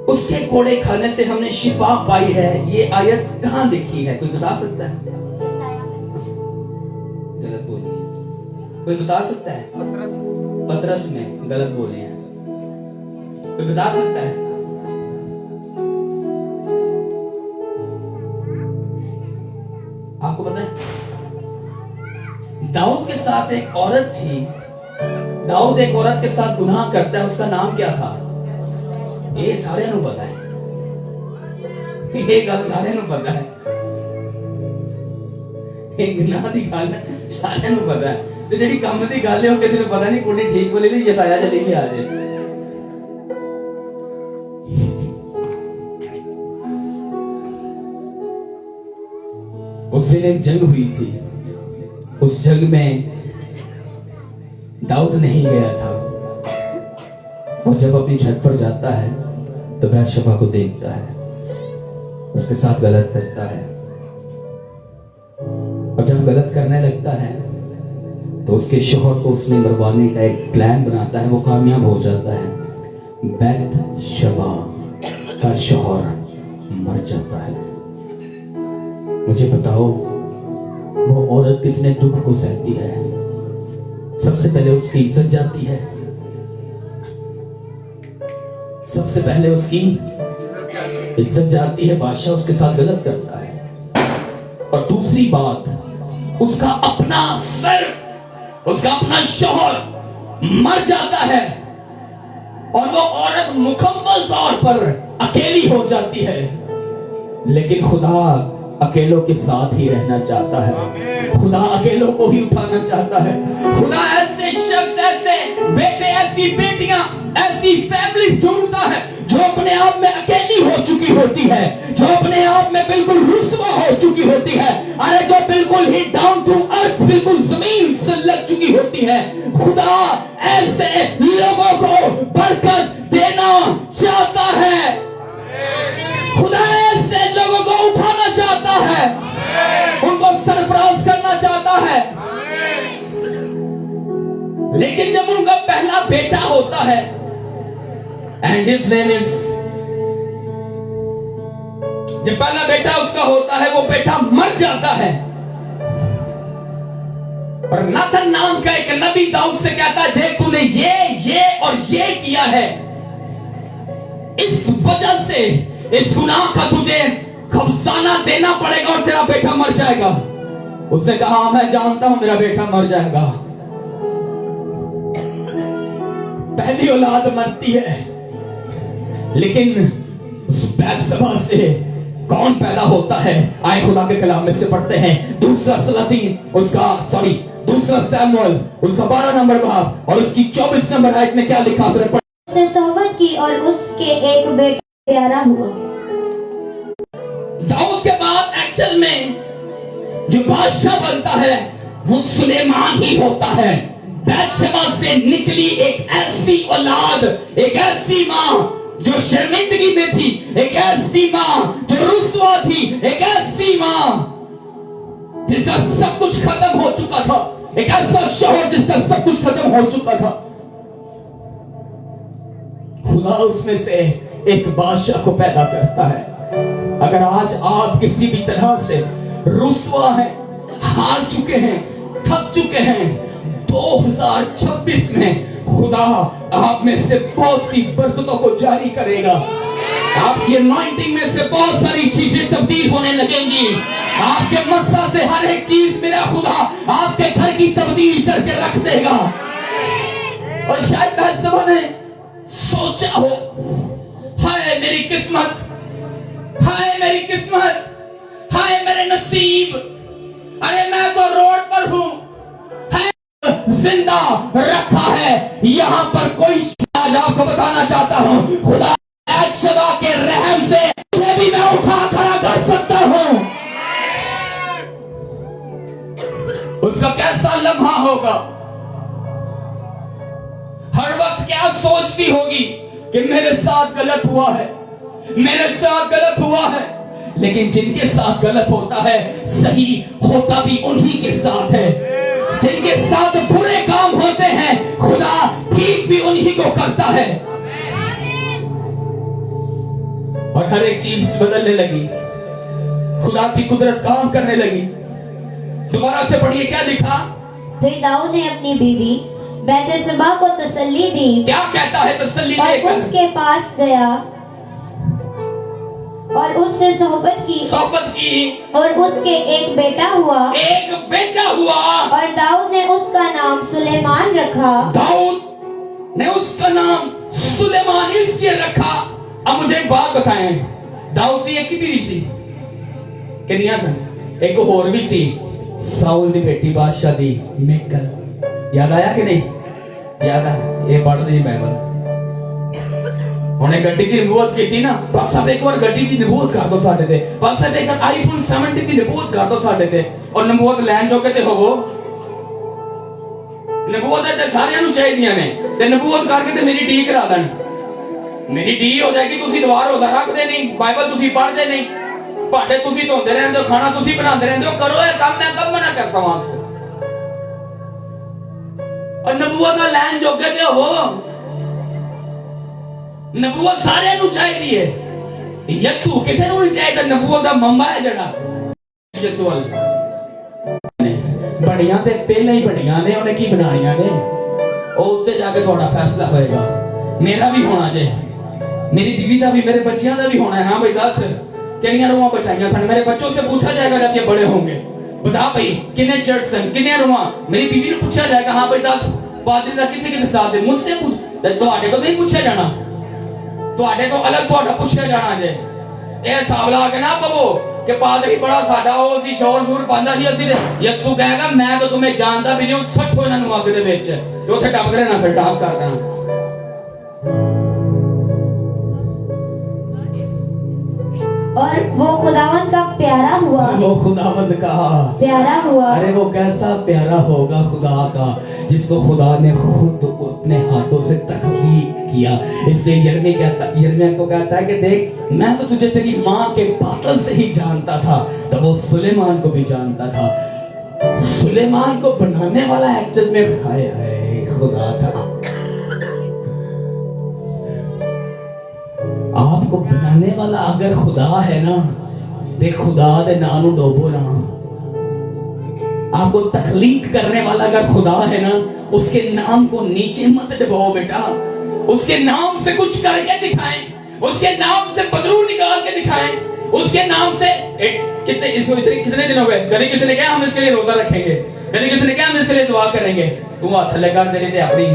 Speaker 1: उसके कोड़े खाने से हमने शिफा पाई है, ये आयत कहां लिखी है? कोई बता सकता है? गलत बोली है। कोई बता सकता है? पतरस में गलत बोले हैं। कोई बता सकता है? आपको पता है? दाऊद के साथ एक औरत थी। दाऊद एक औरत के साथ गुनाह करता है, उसका नाम क्या था? ये सारे नू पता है, ये गल सारे नू पता है, ये गुनाह दी गल सारे नू पता है। ते जेडी काम दी गल है वो किसी नू पता नहीं। कुड़ी ठीक बोली नहीं, यसाया चली गया आज। उस दिन एक जंग हुई थी, उस जंग में दाऊद नहीं गया था। वो जब अपनी छत पर जाता है तो बैतशबा को देखता है, उसके साथ गलत करता है, और जब गलत करने लगता है तो उसके शौहर को उसने मरवाने का एक प्लान बनाता है, वो कामयाब हो जाता है। बैतशबा का शौहर मर जाता है। मुझे बताओ वो औरत कितने दुख को सहती है। सबसे पहले उसकी इज्जत जाती है, सबसे पहले उसकी इज्जत जाती है, बादशाह उसके साथ गलत करता है। और दूसरी बात, उसका अपना सर, उसका अपना शौहर मर जाता है और वो औरत मुकम्मल तौर पर अकेली हो जाती है। लेकिन खुदा अकेलों के साथ ही रहना चाहता है, खुदा अकेलों को ही उठाना चाहता है। खुदा ऐसे शख्स, ऐसे बेटे, ऐसी बेटियां, ऐसी फैमिली ढूंढता है जो अपने आप में अकेली हो चुकी होती है, जो अपने आप में बिल्कुल रुस्वा हो चुकी होती है, अरे जो बिल्कुल ही डाउन टू अर्थ, बिल्कुल जमीन से लग चुकी होती है। खुदा ऐसे लोगों को बरकत देना चाहता है, खुदा ऐसे लोगों को उठाना चाहता है, उनको सरफराज करना चाहता है। लेकिन जब उनका पहला बेटा होता है, एंड हिज नेम इज, जब पहला बेटा उसका होता है, वो बेटा मर जाता है और नाथन नाम का एक नबी दाऊद से कहता है, देख तूने ये और ये किया है, इस वजह से इस गुनाह का तुझे खबसाना देना पड़ेगा और तेरा बेटा मर जाएगा। उसने कहा, मैं जानता हूं मेरा बेटा मर जाएगा। पहली औलाद मरती है, लेकिन उस बैतशबा से कौन पैदा होता है? आए खुदा के कलाम में से पढ़ते हैं, दूसरा सैमुएल उसका 12 नंबर बाब और उसकी 24 नंबर आयत में क्या लिखा?
Speaker 2: उसने सोहबत की और उसके एक बेटा प्यारा हुआ।
Speaker 1: दाऊद के बाद एक्चुअल में जो बादशाह बनता है वो सुलेमान ही होता है। बैतशबा से निकली एक ऐसी औलाद, एक ऐसी माँ जो शर्मिंदगी में थी, एक ऐसी माँ जो रुस्वा थी, एक ऐसी माँ जिसका सब कुछ खत्म हो चुका था, एक ऐसा शौहर जिसका सब कुछ खत्म हो चुका था। खुदा उसमें से एक बादशाह को पैदा करता है। अगर आज आप किसी भी तरह से रुस्वा हैं, हार चुके हैं, थक चुके हैं, 2026 में खुदा आप में से बहुत सी बरकतों को जारी करेगा। आपकी अनॉइंटिंग में से बहुत सारी चीजें तब्दील होने लगेंगी। आपके मस्सा से हर एक चीज मेरा खुदा आपके घर की तब्दील करके रख देगा। और शायद बैतशबा ने सोचा हो, हाय मेरी किस्मत, हाय मेरी किस्मत, हाय मेरे नसीब, अरे मैं तो रोड पर हूं, जिंदा रखा है यहां पर कोई। आज आपको बताना चाहता हूं, खुदा बैतशबा के रहम से तुझे भी मैं उठा खड़ा कर सकता हूं। उसका कैसा लम्हा होगा, हर वक्त क्या सोचती होगी कि मेरे साथ गलत हुआ है, मेरे साथ गलत हुआ है। लेकिन जिनके साथ गलत होता है, सही होता भी उन्हीं के साथ है। जिनके साथ बुरे काम होते हैं, खुदा ठीक भी उन्हीं को करता है। और हर एक चीज बदलने लगी, खुदा की कुदरत काम करने लगी। दोबारा से पढ़िए क्या लिखा।
Speaker 2: फिर दाऊद ने अपनी बीवी बैतशबा को तसल्ली दी।
Speaker 1: क्या कहता है तसल्ली देकर?
Speaker 2: और उसके पास गया और उससे सोहबत की और उसके एक बेटा हुआ। और दाऊद ने उसका नाम सुलेमान रखा।
Speaker 1: दाऊद ने उसका नाम सुलेमान इसलिए रखा। अब मुझे एक बात बताएं, दाऊद की एक ही बीवी सी किनिया सन, एक और भी सी, साउल दी बेटी बादशाह दी मेकल। याद आया कि नहीं? याद आया? ये पढ़ ली बाइबल। उन्हें गड्डी की नबूवत की थी ना। बस अब एक बार गड्डी की नबूवत कर दो साडे ते, बस अब एक आईफोन 70 की नबूवत कर दो साडे ते, और नबूवत लैन जोगे ते होवो। नबूवत ते सारियां नु चाहिदियां ने, ते नबूवत करके ते मेरी डी करा देन। मेरी डी हो जाएगी, तुसी दवार रोजा रखदे नहीं, बाइबल तुसी पढ़दे नहीं, भांडे तुसी धोंदे रहंदे हो, खाना तुसी बनांदे रहंदे हो। करो ये काम, मैं कब मना करता हूं आपसे। और नबूवत में लैन जोगे ते होवो। नबूवत सारे नु चाहिदी है, यसू किसे नु नहीं चाहिदा। नबूवत दा मम्मा है जड़ा यसू वाला बड़ियां ते पहले ही बड़ियां ने, उन्हें की बनानियां ने, ਉਹ ਉੱਤੇ ਜਾ ਕੇ ਤੁਹਾਡਾ फैसला होएगा। मेरा भी होना चाहिए। मेरी बीवी का भी मेरे बच्चों का भी होना है। हाँ भाई दस किनिया रूहां बचाइया सन, मेरे बच्चों से पूछा जाएगा जब ये बड़े होंगे, बता भाई किन्ने चर्च सन किन्ने रूहां। मेरी बीवी ने पूछा जाएगा हाँ भाई दस पादरी का कितने कितने साथ दे, मुझसे पूछ, ਤੁਹਾਡੇ ਤੋਂ नहीं पूछा जाना, ਤੁਹਾਡੇ ਤੋਂ अलग ਤੁਹਾਡਾ पूछा जाना जे। ਇਹ ਹਿਸਾਬ ਲਾ ਕੇ ਨਾ ਪਵੋ कि पादरी बड़ा साडा ਉਹ ਸੀ ਸ਼ੋਰ ਸ਼ੂਰ ਪਾਉਂਦਾ ਸੀ, ਅਸੀਂ ਯਿਸੂ ਕਹੇਗਾ मैं तो तुम्हें जानता भी नहीं, ਸੱਟੋ ਇਹਨਾਂ ਨੂੰ ਅੱਗ ਦੇ ਵਿੱਚ ਤੇ ਉੱਥੇ ਟੱਪ ਕੇ ਰਹਿਣਾ, ਫਿਰ ਡਾਂਸ ਕਰਦਾ।
Speaker 2: और वो खुदावन का प्यारा हुआ,
Speaker 1: वो खुदावंद का
Speaker 2: प्यारा हुआ।
Speaker 1: अरे वो कैसा प्यारा होगा खुदा का, जिसको खुदा ने खुद अपने हाथों से तख्लीक किया। इसलिए यिर्मयाह को कहता है कि देख मैं तो तुझे तेरी माँ के बातन से ही जानता था। तो वो सुलेमान को भी जानता था। सुलेमान को बनाने वाला एक्चुअल में हाय हाय खुदा था। आपको बनाने वाला अगर खुदा है ना, ते खुदा दे नाम नू डोबो ना। आपको तख्लीक करने वाला अगर खुदा है ना, उसके नाम को नीचे मत डुबाओ बेटा। उसके नाम से कुछ करके दिखाएं, उसके नाम से बदरू निकाल के दिखाएं, उसके नाम से कितने दिन हो गए, कभी किसी ने कहा हम इसके लिए रोजा रखेंगे, कभी किसी ने कहा हम इसके लिए दुआ करेंगे, तू हाथ लगा दे रहे थे अपनी।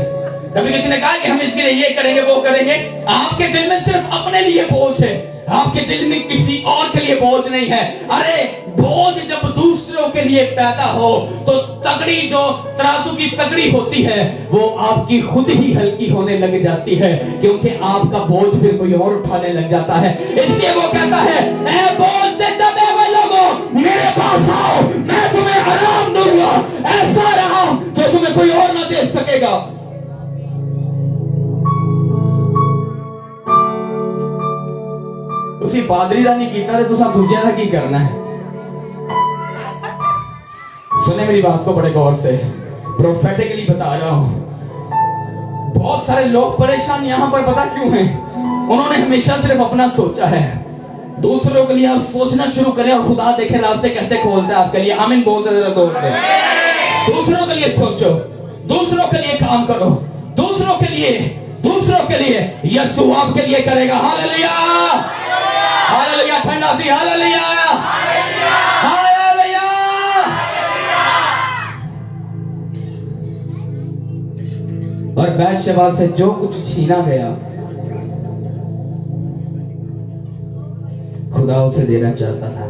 Speaker 1: कभी किसी ने कहा कि हम इसके लिए ये करेंगे वो करेंगे। आपके दिल में सिर्फ अपने लिए बोझ है, आपके दिल में किसी और के लिए बोझ नहीं है। अरे बोझ जब दूसरों के लिए पैदा हो तो तगड़ी जो तराजू की तगड़ी होती है वो आपकी खुद ही हल्की होने लग जाती है, क्योंकि आपका बोझ फिर कोई और उठाने लग जाता है। इसलिए वो कहता है ऐ बोझ से दबे हुए लोगों मेरे पास आओ, मैं तुम्हें आराम दूंगा, ऐसा आराम जो तुम्हें कोई और ना दे सकेगा। उसी पादरी का नहीं कीता तो तुसा दूजे का की करना है। सुने मेरी बात को बड़े गौर से, प्रोफेटिकली बता रहा हूं। बहुत सारे लोग परेशान यहां पर पता क्यों हैं? उन्होंने हमेशा सिर्फ अपना सोचा है। दूसरों के लिए आप सोचना शुरू करें और खुदा देखे रास्ते कैसे खोलता है आपके लिए। आमीन बोलते जरा जोर से। दूसरों के लिए सोचो, दूसरों के लिए काम करो, दूसरों के लिए यीशु आपके लिए करेगा। हालेलुया हालेलुया, ठंडा सी हालेलुया हालेलुया। और बैशबा से जो कुछ छीना गया खुदा उसे देना चाहता था।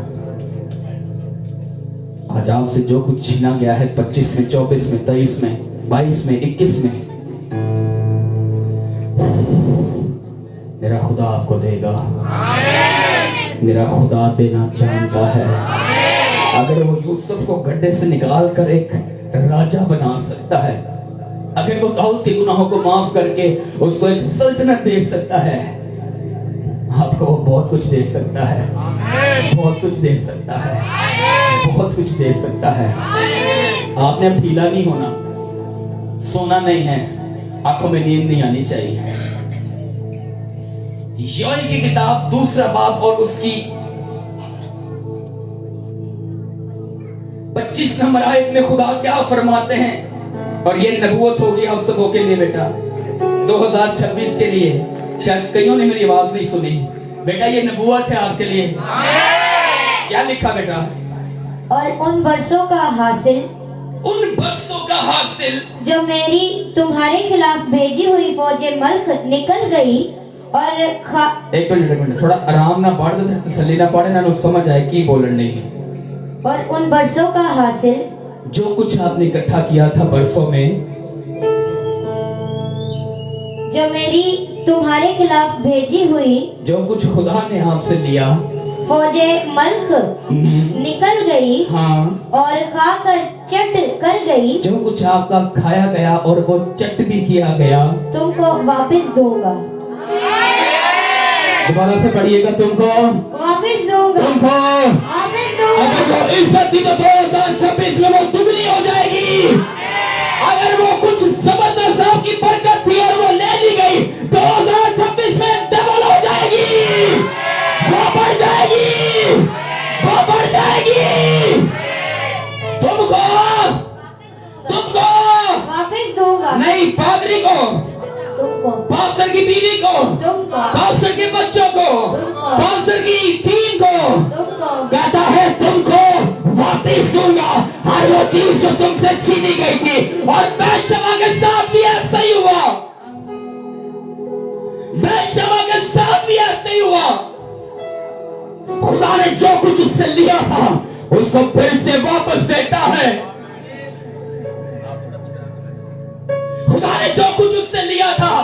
Speaker 1: आज आपसे जो कुछ छीना गया है 25 में, 24 में, 23 में, 22 में, 21 में, मेरा खुदा आपको देगा। मेरा खुदा देना जानता है। अगर वो यूसुफ को गड्ढे से निकाल कर एक राजा बना सकता है, अगर वो दाऊद के गुनाहों को माफ करके उसको एक सल्तनत दे सकता है, आपको वो बहुत कुछ दे सकता है, बहुत कुछ दे सकता है, बहुत कुछ दे सकता है। आपने अब ढीला नहीं होना, सोना नहीं है, आंखों में नींद नहीं आनी चाहिए। योएल की किताब 2 बाब और उसकी 25 नंबर आयत में खुदा क्या फरमाते हैं, और ये नबूवत होगी आप सबों के लिए बेटा 2026 के लिए। शायद कईयों ने मेरी आवाज नहीं सुनी बेटा, ये नबूवत है आपके लिए। क्या लिखा बेटा?
Speaker 2: और उन वर्षों का हासिल जो मेरी तुम्हारे खिलाफ भेजी हुई फौजें मल्क निकल गई और
Speaker 1: एक मिनट थोड़ा आराम ना पढ़ दो, तसल्ली ना पढ़े ना समझ आए की बोलन नहीं।
Speaker 2: और उन वर्षों का हासिल
Speaker 1: जो कुछ आपने इकट्ठा किया था बरसों में,
Speaker 2: जो मेरी तुम्हारे खिलाफ भेजी हुई,
Speaker 1: जो कुछ खुदा ने आपसे लिया,
Speaker 2: फौजें मल्क निकल गई
Speaker 1: हाँ, और
Speaker 2: खाकर चट कर गई।
Speaker 1: जो कुछ आपका खाया गया और वो चट भी किया गया, तुमको
Speaker 2: वापस दूंगा।
Speaker 1: दोबारा से पढ़िएगा, तुमको
Speaker 2: वापस दूंगा,
Speaker 1: तुमको
Speaker 2: वापस दूंगा।
Speaker 1: अगर वो इज्जत थी तो 2026 में वो दुगनी हो जाएगी। अगर वो कुछ जबरदस्त आपकी बरकत थी और वो ले ली गई, 2026 में डबल हो जाएगी, वो बढ़ जाएगी, वो बढ़ जाएगी। तुमको
Speaker 2: वापस दूंगा।
Speaker 1: नहीं, पादरी को,
Speaker 2: तुमको,
Speaker 1: पास्टर की बीवी को,
Speaker 2: तुमको,
Speaker 1: पास्टर के चीज जो तुमसे छीनी गई थी। और बैशबा के साथ भी ऐसा ही हुआ, बैशबा के साथ भी ऐसा ही हुआ। खुदा ने जो कुछ उससे लिया था उसको फिर से वापस देता है। खुदा ने जो कुछ उससे लिया था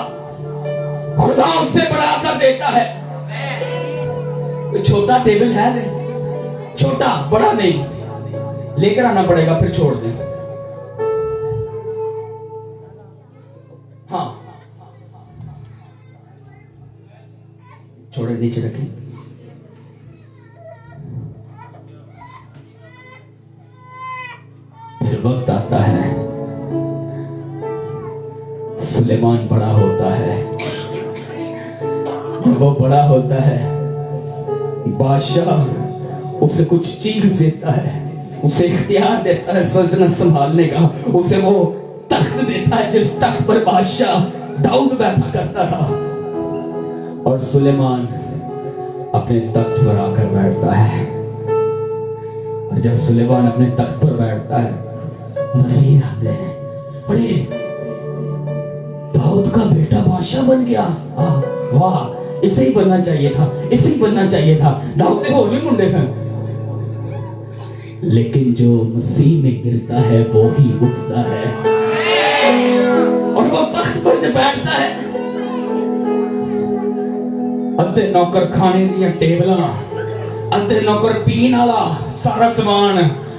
Speaker 1: खुदा उससे बढ़ा कर देता है। कोई छोटा टेबल है नहीं, छोटा बड़ा नहीं, लेकर आना पड़ेगा फिर छोड़ दें। हाँ छोड़े, नीचे रखें। फिर वक्त आता है, सुलेमान बड़ा होता है। जब वो बड़ा होता है बादशाह उसे कुछ चीज देता है, उसे इख्तियार देता है सल्तनत संभालने का। उसे वो तख्त देता है जिस तख्त पर बादशाह दाऊद बैठा करता था। और सुलेमान अपने तख्त पर आकर बैठता है। और जब सुलेमान अपने तख्त पर बैठता है वजीर आते हैं, अरे दाऊद का बेटा बादशाह बन गया, वाह, इसे ही बनना चाहिए था, इसे ही बनना चाहिए था। दाऊद के और भी मुंडे थे। लेकिन जो मसीह में गिरता है वो ही उठता है। और वो तख्त पर जब बैठता है, अद्धे नौकर खाने दिया टेबल, अद्धे नौकर पीन वाला सारा सामान,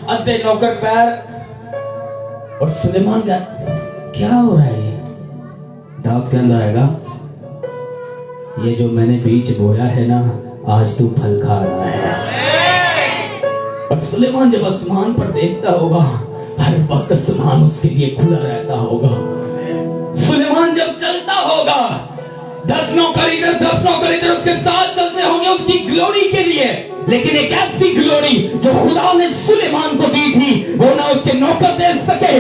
Speaker 1: अद्धे नौकर पैर। और सुलेमान का क्या हो रहा है? दाऊद के अंदर आएगा, ये जो मैंने बीज बोया है ना, आज तू फल खा रहा है। और सुलेमान जब आसमान पर देखता होगा, हर वक्त आसमान उसके लिए खुला रहता होगा। सुलेमान जब चलता होगा, 10 नौकर इधर 10 नौकर इधर उसके साथ चलते होंगे उसकी ग्लोरी के लिए। लेकिन एक ऐसी ग्लोरी जो खुदा ने सुलेमान को दी थी, वो ना उसके नौकर दे सके,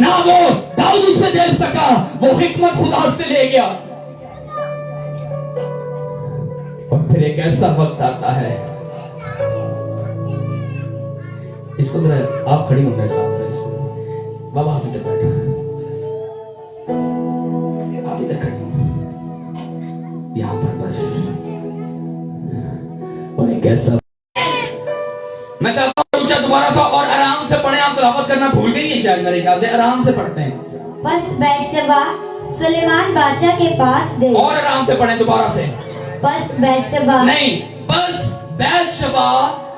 Speaker 1: ना वो दाऊद उसे दे सका। वो हिकमत खुदा से ले गया। और फिर एक ऐसा वक्त आता है, इसको जरा आप खड़ी हो मेरे साथ, बाबा आप इधर बैठो, आप इधर खड़ी हो यहां पर बस। और एक ऐसा, मैं चाहता हूं ऊंचा दोबारा सा और आराम से पढ़े। आप तिलावत करना भूल गई है शायद, मेरे ख्याल से आराम से पढ़ते हैं।
Speaker 2: बस बैशबा सुलेमान बादशाह के पास गई।
Speaker 1: और आराम से पढ़े दोबारा से।
Speaker 2: बस बैशबा
Speaker 1: नहीं, बस बैशबा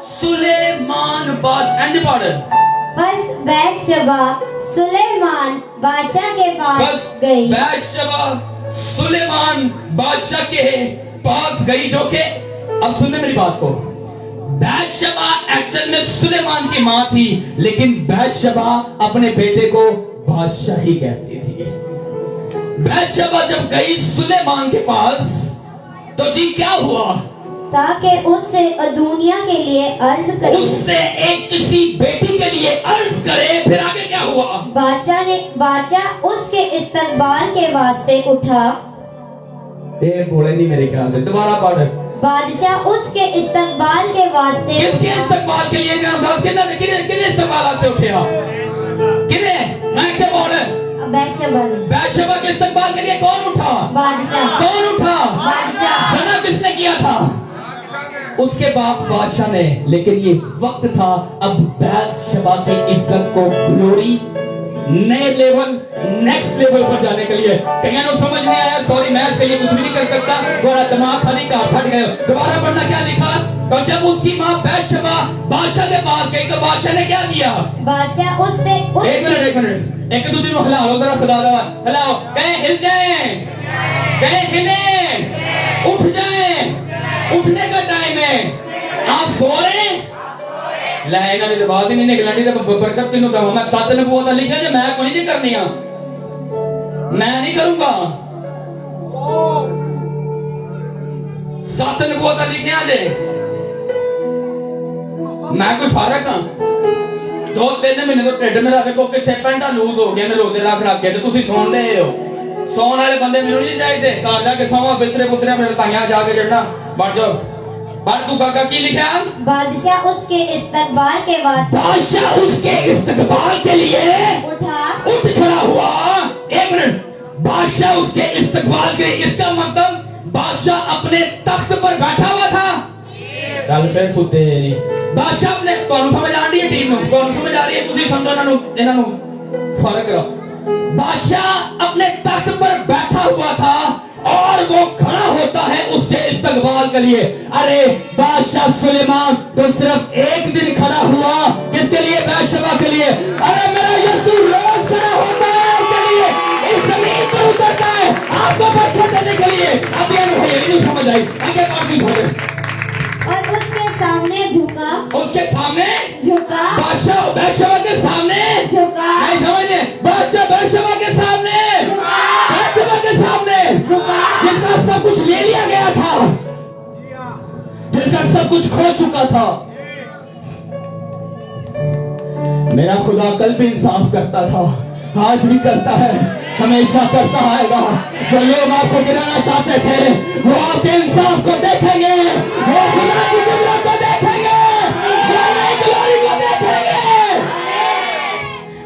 Speaker 1: सुलेमान बादशाह, एंड पढ़।
Speaker 2: बस बैशबा सुलेमान बादशाह के पास
Speaker 1: बस
Speaker 2: गई।
Speaker 1: बैशबा सुलेमान बादशाह के पास गई, जो कि, अब सुनने मेरी बात को, बैशबा एक्चुअल में सुलेमान की मां थी, लेकिन बैशबा अपने बेटे को बादशाह ही कहती थी। बैशबा जब गई सुलेमान के पास तो जी क्या हुआ?
Speaker 2: ताकि उससे दुनिया के लिए अर्ज करे,
Speaker 1: उससे एक किसी बेटी के लिए अर्ज करे। फिर आगे क्या हुआ?
Speaker 2: बादशाह उसके इस्तकबाल के वास्ते उठा।
Speaker 1: ये बोले नहीं मेरे ख्याल से, दोबारा पढ़।
Speaker 2: बादशाह उसके इस्तकबाल के वास्ते,
Speaker 1: किसके इस्तकबाल के लिए? किने इस्तकबाल से उठा? किने? मैं से बोल। बैशबा के इस्तकबाल के लिए कौन उठा?
Speaker 2: बादशाह।
Speaker 1: कौन उठा?
Speaker 2: बादशाह।
Speaker 1: जना किसने किया था? उसके बाप बादशाह ने। लेकिन ये वक्त था अब बैशबा की इज्जत को ग्लोरी नए लेवल, नेक्स्ट लेवल पर जाने के लिए। कहीं ना समझ नहीं आया, सॉरी, मैं इसके लिए कुछ भी नहीं कर सकता, थोड़ा दिमाग खाली का फट गए। दोबारा पढ़ना क्या लिखा? और जब उसकी मां बैशबा बादशाह के पास गई तो बादशाह ने क्या किया?
Speaker 2: बादशाह उसने
Speaker 1: एक मिनट, एक दूसरे को हिलाओ जरा, खुदा हिलाओ, कहीं हिल जाए, कहीं हिले, उठ जाए, उठने का टाइम है। आप सो रहे हैं, लाइना ਦੀ आवाज ही नहीं निकलनी तो बरकत किन्नू दवा। मैं 7 नबूवत लिखा जे मैं कोई नहीं करनी, मैं नहीं करूंगा। 7 नबूवत लिखिया जे, मैं कोई फारक हां। 2-3 महीने तो ढिड मेरा देखो किथे पैंटा लूज हो गया ने रोजे रख रख के, तुसी सौन रहे हो। सौन वाले बंदे मेनू नहीं चाहिए, घर जाके सौवा बिस्तरे बुस्तरे अपने रताइयां जाके जड़ना बढ़ जाओ। पर तू काका की लिखा
Speaker 2: बादशाह उसके इस्तकबाल के वास्ते
Speaker 1: बादशाह उसके इस्तकबाल के लिए उठ खड़ा हुआ। एक मिनट, बादशाह उसके इस्तकबाल के, इसका मतलब बादशाह अपने तख्त पर बैठा हुआ था। चल फिर सुते नहीं बादशाह अपने, ਤੁਹਾਨੂੰ ਸਮਝ ਆ ਰਹੀ ਹੈ ਟੀਮ ਨੂੰ, ਤੁਹਾਨੂੰ ਸਮਝ आ रही है, ਤੁਸੀਂ ਸਮਝੋ ਇਹਨਾਂ ਨੂੰ फर्क रहो। बादशाह अपने तख्त पर बैठा हुआ था और वो खड़ा होता है उसके इस्तकबाल के लिए। अरे बादशाह सुलेमान तो सिर्फ एक दिन खड़ा हुआ, किसके लिए? बैशबा के लिए। अरे मेरा यीशु रोज खड़ा होता है आपके लिए, इस जमीन पर उतरता है आपको बैठा देने के लिए। अब ये नहीं समझ आई, आगे बात नहीं समझ।
Speaker 2: और उसके सामने झुका,
Speaker 1: उसके सामने
Speaker 2: झुका,
Speaker 1: बादशाह बैशबा के सामने
Speaker 2: झुका,
Speaker 1: नहीं समझे? बादशाह बैशबा के सामने, बैशबा के सामने
Speaker 2: झुका,
Speaker 1: जिसका सब कुछ ले लिया गया था, जिसका सब कुछ खो चुका था। मेरा खुदा कल भी इंसाफ करता था, आज भी करता है, हमेशा करता आएगा। जो लोग आपको गिराना चाहते थे वो आपके इंसाफ को देखेंगे, वो खुदा की कुदरत को देखेंगे, वो नई ग्लोरी को देखेंगे।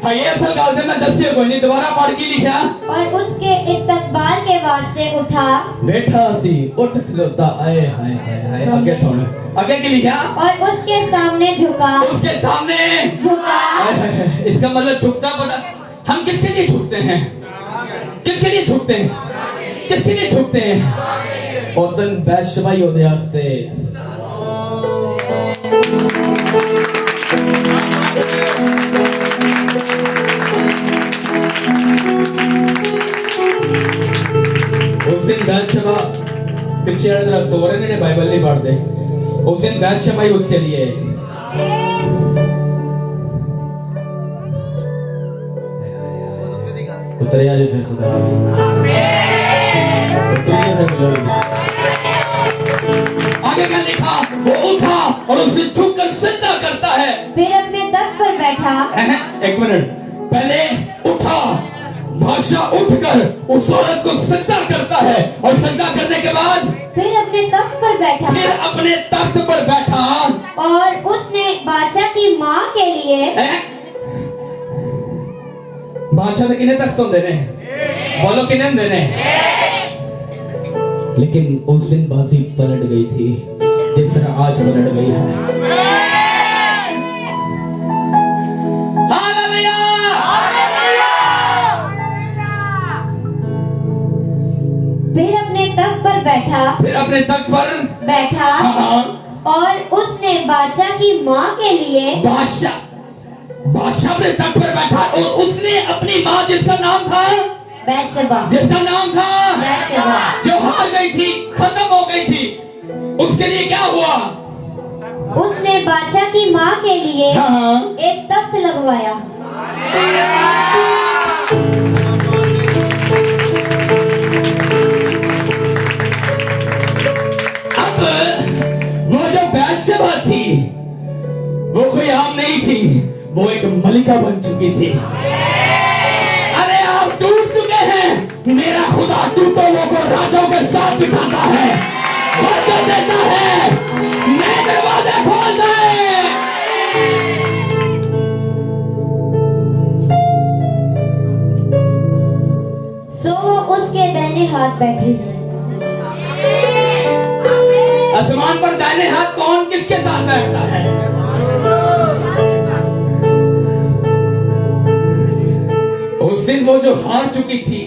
Speaker 1: हाँ, ये असल गल है, मैं दसिए कोई नहीं, दोबारा पढ़ के लिखा।
Speaker 2: और उसके इस्तकबाल के वास्ते उठा,
Speaker 1: बैठा सी उठ खलोता, आए हाय हाय हाय। आगे सुन, आगे की लिखा।
Speaker 2: और उसके सामने झुका,
Speaker 1: उसके सामने
Speaker 2: झुका।
Speaker 1: आए हाय हाय। इसका मतलब झुकता, पता हम किसके लिए झुकते हैं? किसके लिए झुकते हैं? किसके लिए झुकते हैं? और दिन बैशबा योद्धा से उस दिन बैशबा पीछे जरा सो रहे ने, बाइबल नहीं पढ़ते। उस दिन बैशबा ही उसके लिए उतरिया जो फिर खुदा आगे क्या लिखा? वो उठा और उसने झुककर सिजदा करता है।
Speaker 2: फिर अपने तख्त पर बैठा।
Speaker 1: एक मिनट, पहले उठा, बादशाह उठकर उस औरत को सिजदा करता है और सिजदा करने के बाद
Speaker 2: फिर अपने तख्त पर बैठा,
Speaker 1: फिर अपने तख्त पर बैठा
Speaker 2: और उसने बादशाह की माँ के लिए
Speaker 1: बादशाह ने किन्ने तख्त होंदे ने? बोलो किन्ने होंदे ने? लेकिन उस दिन बाजी पलट गई थी जिस तरह आज पलट गई है। हालेलुया!
Speaker 2: फिर अपने तख्त पर बैठा,
Speaker 1: फिर अपने तख्त पर
Speaker 2: बैठा और उसने बादशाह की माँ के लिए
Speaker 1: बादशाह अपने तख्त पर बैठा और उसने अपनी माँ, जिसका नाम था
Speaker 2: बैशबा,
Speaker 1: जिसका नाम था
Speaker 2: बैशबा,
Speaker 1: जो हार गई थी, खत्म हो गई थी, उसके लिए क्या हुआ?
Speaker 2: उसने बादशाह की माँ के लिए एक तख्त लगवाया।
Speaker 1: अब वो जो बैशबा थी वो कोई आम नहीं थी, वो एक मलिका बन चुकी थी। अरे आप टूट चुके हैं, मेरा खुदा टूटो वो को राजाओं के साथ बिठाता है, वचन देता है, नए दरवाजे खोलता है।
Speaker 2: सो वो उसके दाहिने हाथ बैठी है।
Speaker 1: आसमान पर दाहिने हाथ कौन किसके साथ बैठता है? उस दिन वो जो हार चुकी थी,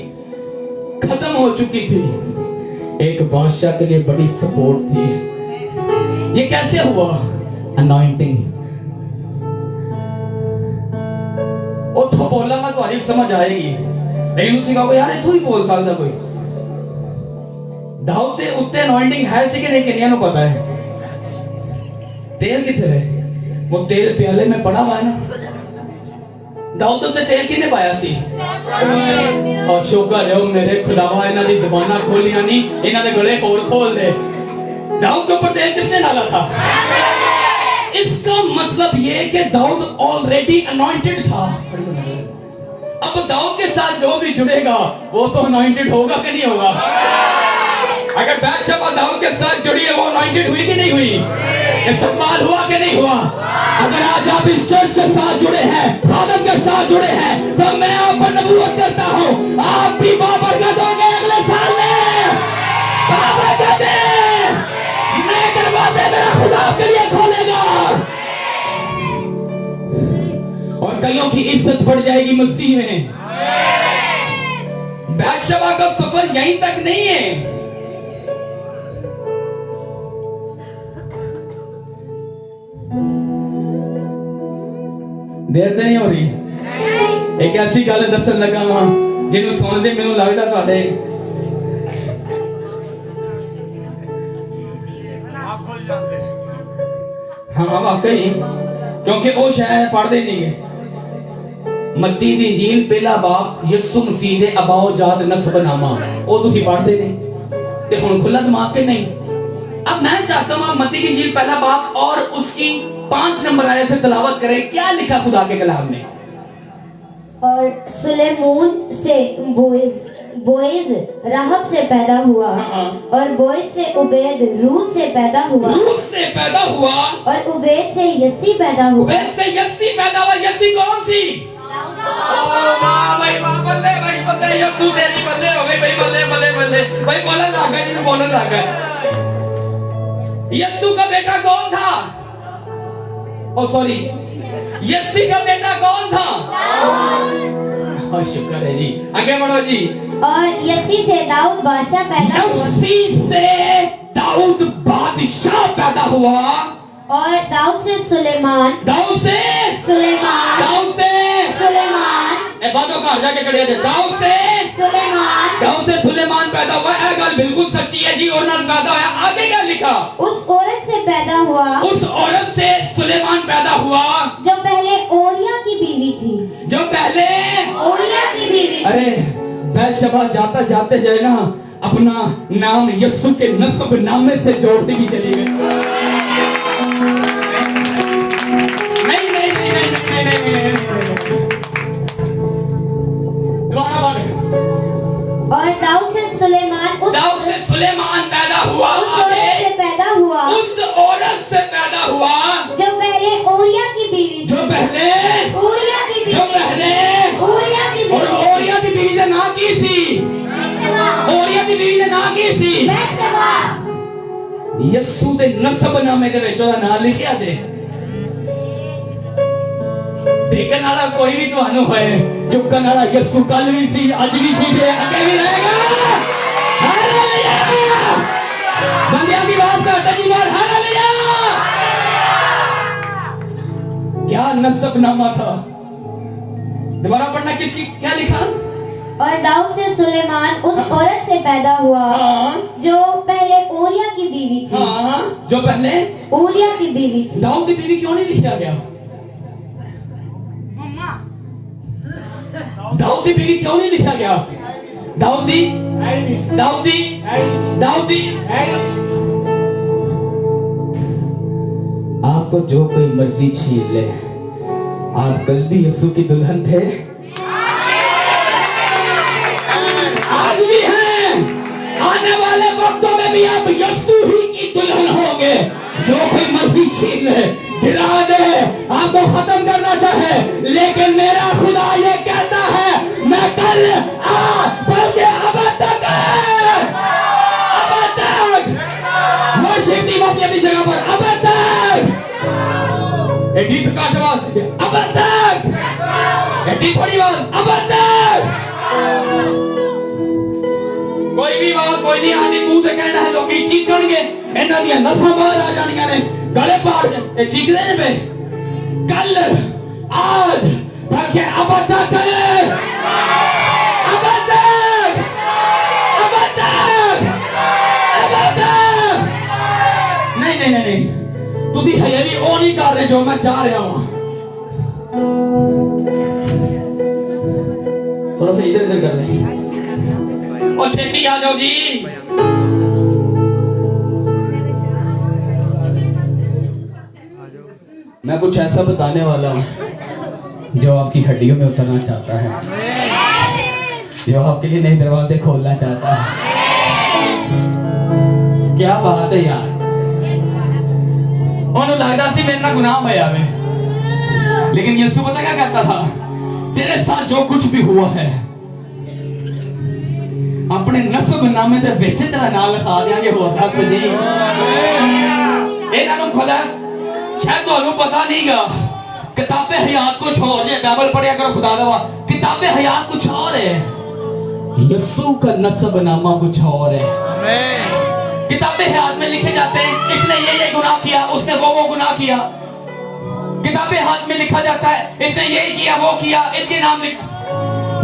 Speaker 1: खत्म हो चुकी थी, एक बादशाह के लिए बड़ी सपोर्ट थी। ये कैसे हुआ? अनॉइंटिंग। वो तो बोला मैं तुम्हारी समझ आएगी, लेकिन उसी का कोई यार इथों ही बोल सकता कोई। दाऊद ते उत्ते अनॉइंटिंग है सी कि नहीं, किन्नियां नु पता है? तेल किथे है? वो तेल प्याले में पड़ा हुआ है ना। दाऊद उत्ते तेल किने पाया सी? और शुक्र है मेरे खुदावा, इन्हां दी ज़बानां खोलियां नहीं, इन्हां दे गले होर खोल दे। दाऊद के ऊपर तेल किसने डाला था? इसका मतलब ये कि दाऊद ऑलरेडी अनॉइंटेड था। अब दाऊद के साथ जो भी जुड़ेगा वो तो अनॉइंटेड होगा कि नहीं होगा? अगर बैतशबा दाऊद के साथ जुड़ी है, वो अनॉइंटेड हुई कि नहीं हुई? इस्तेमाल हुआ कि नहीं हुआ? अगर आज आप इस चर्च के साथ जुड़े हैं, खादम के साथ जुड़े हैं, तो मैं आप पर नबूवत करता हूं, आप भी बाबरकत होंगे अगले साल में। बाबरकत नए दरवाजे मेरा खुदा आपके लिए खोलेगा और कईयों की इज्जत बढ़ जाएगी मसीह में। बैतशबा का सफर यहीं तक नहीं है। देर तो नहीं हो रही? एक ऐसी गल दसन लगा हाँ जिन्हों सुनते मैनू लगता तुहाडे हाँ वाकई, क्योंकि वो शायद पढ़ते नहीं गए। मत्ती दी इंजील पहला बाप यसु मसीह दे अबाओ जात नस्बनामा वो तुसी पढ़ते नहीं ते हुण खुला दिमाग के नहीं। अब मैं चाहता हूं आप मत्ती की इंजील पहला बाप और उसकी 5 नंबर आयत से तिलावत करें। क्या लिखा खुदा के कलाम में?
Speaker 2: और सुलेमोन से बोएज राहब से पैदा हुआ, और बोएज से उबैद रूत से पैदा हुआ, और उबैद से यस्सी पैदा हुआ।
Speaker 1: यस्सी कौन सी? भाई बल्ले यस्सू तेरी बल्ले हो गई भाई, बल्ले भाई बोलने लगा जी, बोलने लगा। यस्सू का बेटा कौन था? ओ सॉरी, यस्सी का बेटा कौन था? शुक्र है जी, आगे बढ़ो जी।
Speaker 2: और यस्सी से दाऊद बादशाह पैदा हुआ।
Speaker 1: यस्सी से दाऊद बादशाह पैदा हुआ,
Speaker 2: और दाऊद से सुलेमान।
Speaker 1: दाऊद से
Speaker 2: सुलेमान।
Speaker 1: दाऊद से
Speaker 2: सुलेमान।
Speaker 1: ए बातों का जाके खड़े थे। दाऊद से सुलेमान। दाऊद से सुलेमान पैदा हुआ। यह गल बिल्कुल सच्ची है जी, और पैदा हुआ। आगे क्या लिखा?
Speaker 2: उस औरत से पैदा हुआ।
Speaker 1: उस औरत से सुलेमान पैदा हुआ
Speaker 2: जो पहले ओरिया की बीवी थी।
Speaker 1: जो पहले
Speaker 2: ओरिया की बीवी।
Speaker 1: अरे बैतशबा जाता जाते जाए ना अपना नाम यस्सु के नस्ब नामे से जोड़ती भी चली गई।
Speaker 2: और दाऊद से सुलेमान
Speaker 1: पैदा हुआ।
Speaker 2: उस औरत से पैदा हुआ।
Speaker 1: उस औरत से पैदा हुआ
Speaker 2: जो पहले ओरिया की बीवी थी।
Speaker 1: जो पहले
Speaker 2: ओरिया की बीवी।
Speaker 1: जो पहले
Speaker 2: ओरिया की बीवी।
Speaker 1: और ओरिया की बीवी ने ना की सी। ओरिया की बीवी ने ना की सी। यस्सु दे नस्ब नामे दे विच ओदा नाम लिखिया जे। देखने वाला कोई भी तुहानू होए, चुकन वाला यस्सु कल भी सी, अज भी सी, ते अगे भी रहेगा। हालेलुया! बंदियां की बात करते जी बात, हालेलुया! क्या नस्ब नामा था? दोबारा पढ़ना, किसकी क्या लिखा?
Speaker 2: और दाऊद से सुलेमान उस औरत से पैदा हुआ जो पहले ओरिया की बीवी थी।
Speaker 1: जो पहले
Speaker 2: ओरिया की बीवी थी।
Speaker 1: दाऊद की बीवी क्यों नहीं लिखा गया? दाऊद की बीवी क्यों नहीं लिखा गया? दाऊदी दाऊदी दाऊदी। आपको जो कोई मर्जी छीन ले, आप कल भी यीशु की दुल्हन थे, आज भी हैं, आने वाले वक्तों में भी आप यीशु ही की दुल्हन होंगे। जो कोई मर्जी छीन ले, गिरा दे, आपको खत्म करना चाहे, लेकिन मेरा खुदा ये कहता है मैं कल बल्कि अब तक वर्शिप टीम अपनी जगह पर अब तक एक गीत का जवाब अब तक एक थोड़ी बात अब तक कोई भी बात कोई नहीं आनी तू से कहना है लोग चीखणगे इन्हां दी नसां बाहर आ जानियां ने गले पाड़ के चीखदे ने पे कल आज बल्कि अब तक अब तक अब तक अब तक नहीं नहीं नहीं तुसी हजे भी ओ नहीं कर रहे जो मैं चाह रहा हूं। थोड़ा सा इधर इधर कर ले और छेती आ जाओ जी। मैं कुछ ऐसा बताने वाला हूं जो आपकी हड्डियों में उतरना चाहता है, जो आपके लिए नए दरवाजे खोलना चाहता है। क्या बात है यार, ਉਹਨੂੰ ਲੱਗਦਾ ਸੀ ਮੇਰੇ ਨਾਲ गुनाह होया वे, लेकिन यीशु पता क्या कहता था, तेरे साथ जो कुछ भी हुआ है अपने नसबनामे ਦੇ ਵਿੱਚ ਤੇਰਾ ਨਾਮ ਲਿਖਾ ਦਿਆਂਗੇ। ਹੋਰ ਦੱਸ ਜੀ, ਇਹਨਾਂ ਨੂੰ ਖੁਦਾ शायद ਤੁਹਾਨੂੰ पता नहींगा, किताबे हयात कुछ और है, बाइबल पढ़िया करो खुदा दवा, किताबे हयात कुछ और है, यीशु का नसबनामा कुछ और है। किताबे हयात में लिखे जाते हैं इसने ये गुनाह किया, उसने वो गुनाह किया। किताबे हाथ में लिखा जाता है इसने ये किया वो किया, इनके नाम लिखा।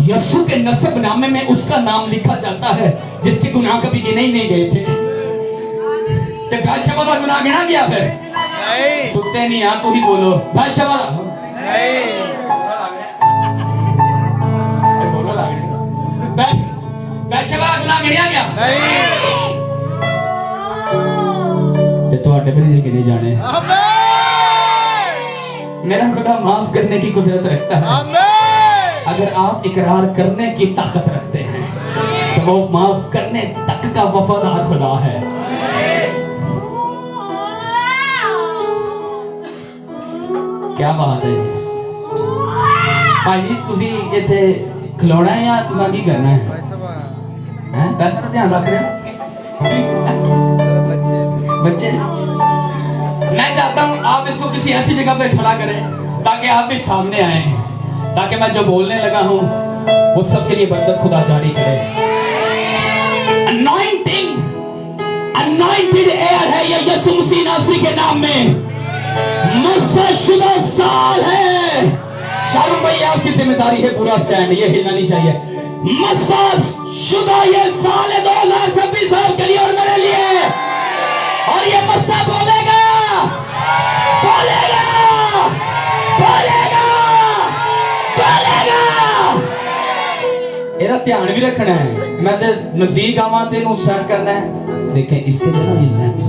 Speaker 1: यीशु के नसबनामे में उसका नाम लिखा जाता है जिसके गुनाह कभी गिने ही नहीं गए थे। तो बादशाह का गुनाह गिना गया फिर? सुनते नहीं यार, तू ही बोलो बादशाह बादशाह गुनाह गिनिया गया ਤੁਹਾਡੇ ਵੀ गिने जाने। मेरा खुदा माफ करने की कुदरत रखता है। अगर आप इकरार करने की ताकत रखते हैं तो वो माफ करने तक का वफादार खुदा है। क्या बात है भाई, तुसी इथे खिलौना है या तुसा की करना है? हैं पैसा का ध्यान रख रहे हो बच्चे? मैं चाहता हूं आप इसको किसी ऐसी जगह पे खड़ा करें ताकि आप भी सामने आए, ताकि मैं जो बोलने लगा हूं वो सबके लिए बरकत खुदा जारी करे। anointed air है ये यीशु मसीह नासरी के नाम में। मस्सशुदा साल है। शाहरुख भाई आपकी जिम्मेदारी है पूरा स्टैंड, ये हिलना नहीं चाहिए। मस्सशुदा ये साल है 2026 साल के लिए और मेरे लिए, और ये मस्सा बोलेगा बोलेगा बोलेगा बोलेगा। एरा ध्यान भी रखना है, मैं ते नजदीक आवा ते नु सेट करना है। देखें इसके जो ना ये लेंस,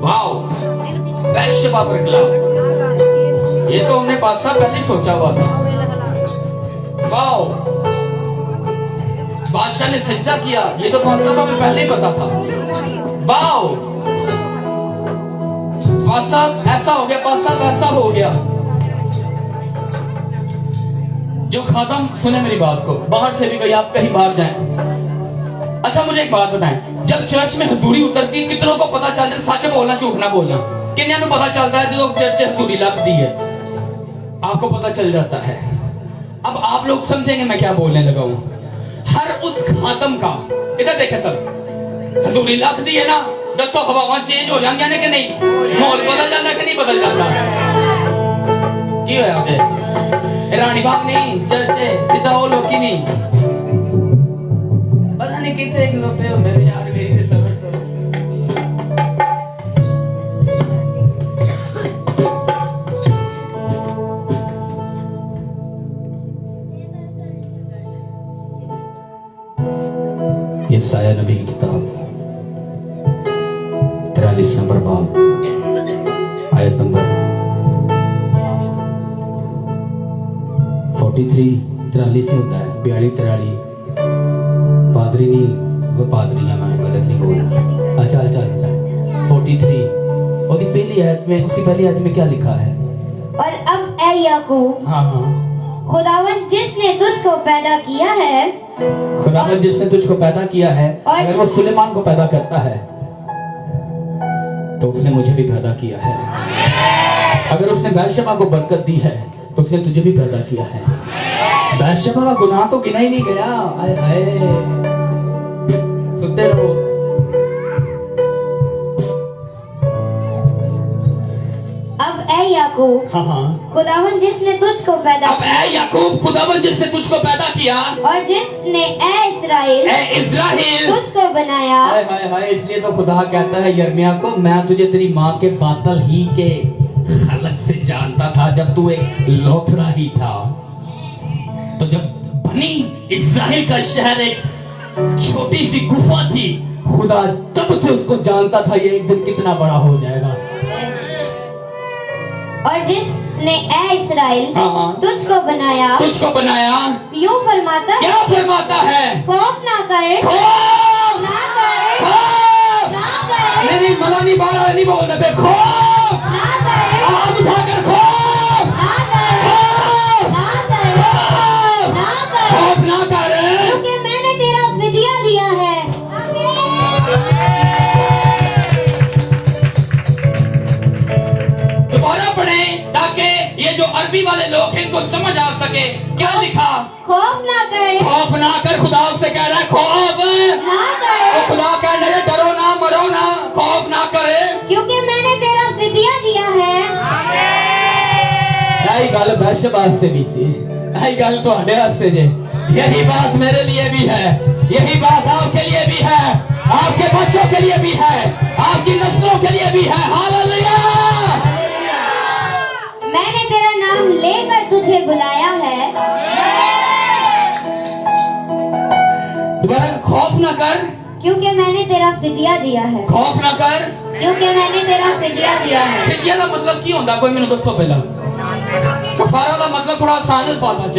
Speaker 1: वाओ वैश्यवा बरगला, ये तो हमने बादशाह पहले सोचा हुआ था। वाओ बादशाह ने सजदा किया, ये तो बादशाह को पहले ही पता था। वाओ बादशाह ऐसा हो गया, बादशाह वैसा हो गया। जो खादम सुने मेरी बात को, बाहर से भी कोई आप कहीं बाहर जाएं। अच्छा मुझे एक बात बताएं, जब चर्च में हजूरी उतरती है कितनों को पता चलता है? सच बोलना झूठ ना बोलना, किन्या को पता चलता है जो चर्च हजूरी लगती है? आपको पता चल जाता है। अब आप लोग समझेंगे मैं क्या बोलने लगा हूं। हर उस खादम का, इधर देखे सब, हजूरी लख दी है ना, दसो हवावां चेंज हो जाएंगे कि नहीं, माहौल बदल जाता कि नहीं बदल जाता? की होया फिर रानी बाग नहीं चर्चे सीधा वो लोग की नहीं, पता नहीं कितने एक लोग पे मेरे यार मेरी सबर तो ये साया नबी की किताब 43 नंबर बाब आयत नंबर 43 से होता है 42 43। पादरी नहीं, वो पादरी है, मैं गलत नहीं बोल रहा। अच्छा 43 और पहली आयत में, उसकी पहली आयत में क्या लिखा है?
Speaker 2: और अब ऐ याकूब,
Speaker 1: हाँ
Speaker 2: खुदावंद जिसने तुझको पैदा किया है,
Speaker 1: खुदावंद जिसने तुझको पैदा किया है, अगर वो सुलेमान को पैदा करता है तो उसने मुझे भी पैदा किया है। अगर उसने बैशबा को बरकत दी है तो उसने तुझे भी पैदा किया है। बैशबा का गुनाह तो गिना ही नहीं गया। आए हाय, सुनते रहो।
Speaker 2: अब ऐ याकूब,
Speaker 1: हाँ
Speaker 2: खुदावंद जिसने तुझको पैदा,
Speaker 1: अब ऐ याकूब, खुदावंद जिसने तुझको पैदा किया,
Speaker 2: और जिसने ऐ इस्राएल तुझको बनाया।
Speaker 1: हाय हाय हाय, इसलिए तो खुदा कहता है यिर्मयाह को, मैं तुझे तेरी माँ के बातल ही के खलक से जानता था, जब तू एक लोथरा ही था। तो जब बनी इस्राएल का शहर एक छोटी सी गुफा थी, खुदा तब से उसको जानता था ये एक दिन कितना बड़ा हो जाएगा।
Speaker 2: और जिस ने ऐ इसराइल
Speaker 1: हाँ।
Speaker 2: तुझको बनाया यूं फरमाता
Speaker 1: क्या फरमाता है?
Speaker 2: खौफ ना कर
Speaker 1: खौफ
Speaker 2: ना कर
Speaker 1: खौफ
Speaker 2: ना कर
Speaker 1: नहीं मजा नहीं बारह नहीं बोलना पे खौफ
Speaker 2: ना कर
Speaker 1: आवाज उठाकर खौफ
Speaker 2: ना कर
Speaker 1: खौफ
Speaker 2: ना कर
Speaker 1: खौफ
Speaker 2: ना कर
Speaker 1: खौफ ना कर
Speaker 2: क्योंकि मैंने तेरा फिदिया दिया है।
Speaker 1: दोबारा पढ़ें ताकि ये जो अरबी वाले लोग हैं इनको समझ आ सके। क्या लिखा?
Speaker 2: खौफ ना कर
Speaker 1: खौफ ना कर। खुदा से कह रहा है खौफ
Speaker 2: ना
Speaker 1: तो
Speaker 2: कर
Speaker 1: खुदा कह रहा है डरो ना मरो ना खौफ ना करे
Speaker 2: क्योंकि मैंने तेरा फिदिया दिया है।
Speaker 1: यही गल बशबाज से भी सी यही गल तुहाडे वास्ते जे यही बात मेरे लिए भी है यही बात आपके लिए भी है आपके बच्चों के लिए भी है आपकी नस्लों के लिए भी है। हालेलुया।
Speaker 2: मैंने तेरा नाम लेकर तुझे बुलाया है।
Speaker 1: दोबारा खौफ ना कर
Speaker 2: क्योंकि मैंने तेरा फिदिया दिया है।
Speaker 1: खौफ ना कर
Speaker 2: क्योंकि मैंने तेरा फिदिया दिया है।
Speaker 1: फिदिया का मतलब की होता कोई मैंने दसो पहला। कफारा का मतलब थोड़ा आसान अल्फाज च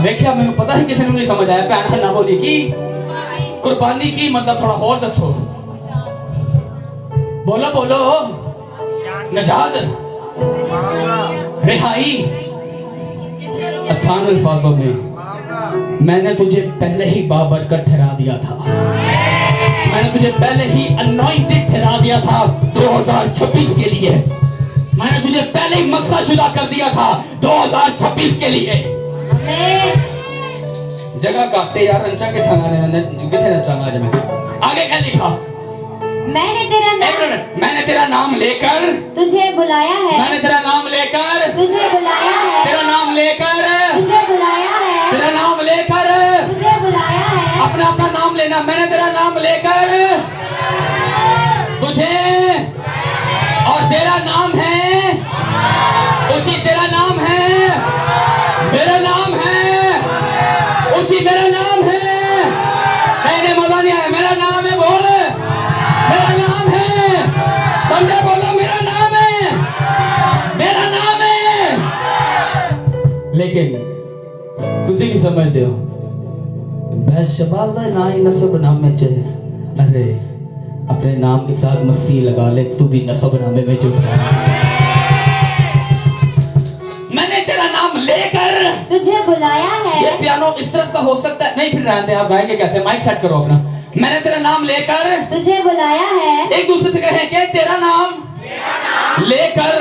Speaker 1: देखिया मैंने पता है किसी ने नहीं समझ आया भैन ना बोली कि कुर्बानी की मतलब थोड़ा और दसो। बोलो बोलो नजात रिहाई। आसान अल्फाजों में मैंने तुझे पहले ही बाबरकत ठहरा दिया था मैंने तुझे पहले ही अनॉइंटेड ठहरा दिया था 2026 के लिए। मैंने तुझे पहले ही मस्साशुदा कर दिया था 2026 के लिए। जगह काटे यार अंशा के थाना किथे नचाना आज मैं। आगे क्या लिखा? मैंने तेरा नाम लेकर
Speaker 2: तुझे बुलाया है।
Speaker 1: मैंने तेरा नाम लेकर
Speaker 2: तुझे बुलाया है।
Speaker 1: तेरा नाम लेकर
Speaker 2: तुझे बुलाया है।
Speaker 1: तेरा नाम लेकर
Speaker 2: तुझे बुलाया है।
Speaker 1: अपना अपना नाम लेना। मैंने तेरा नाम लेकर तुझे और तेरा नाम है ऊंची तेरा नाम है मेरा नाम है ऊंची मेरा नाम है। नहीं मजा नहीं आया। मेरा नाम है बोल मेरा नाम है बंदे बोलो मेरा नाम है मेरा नाम है। लेकिन तुझे भी समझते हो बैशबाल का ना ही नसब नामे च अरे अपने नाम के साथ मसीह लगा ले तू भी नसब नामे में जुड़ जा। मैंने तेरा नाम लेकर
Speaker 2: तुझे बुलाया है।
Speaker 1: ये पियानो इस तरह का हो सकता है नहीं फिर रहने आप गाएंगे कैसे? माइक सेट करो अपना। मैंने तेरा नाम लेकर
Speaker 2: तुझे बुलाया है।
Speaker 1: एक दूसरे से कहें कि तेरा नाम लेकर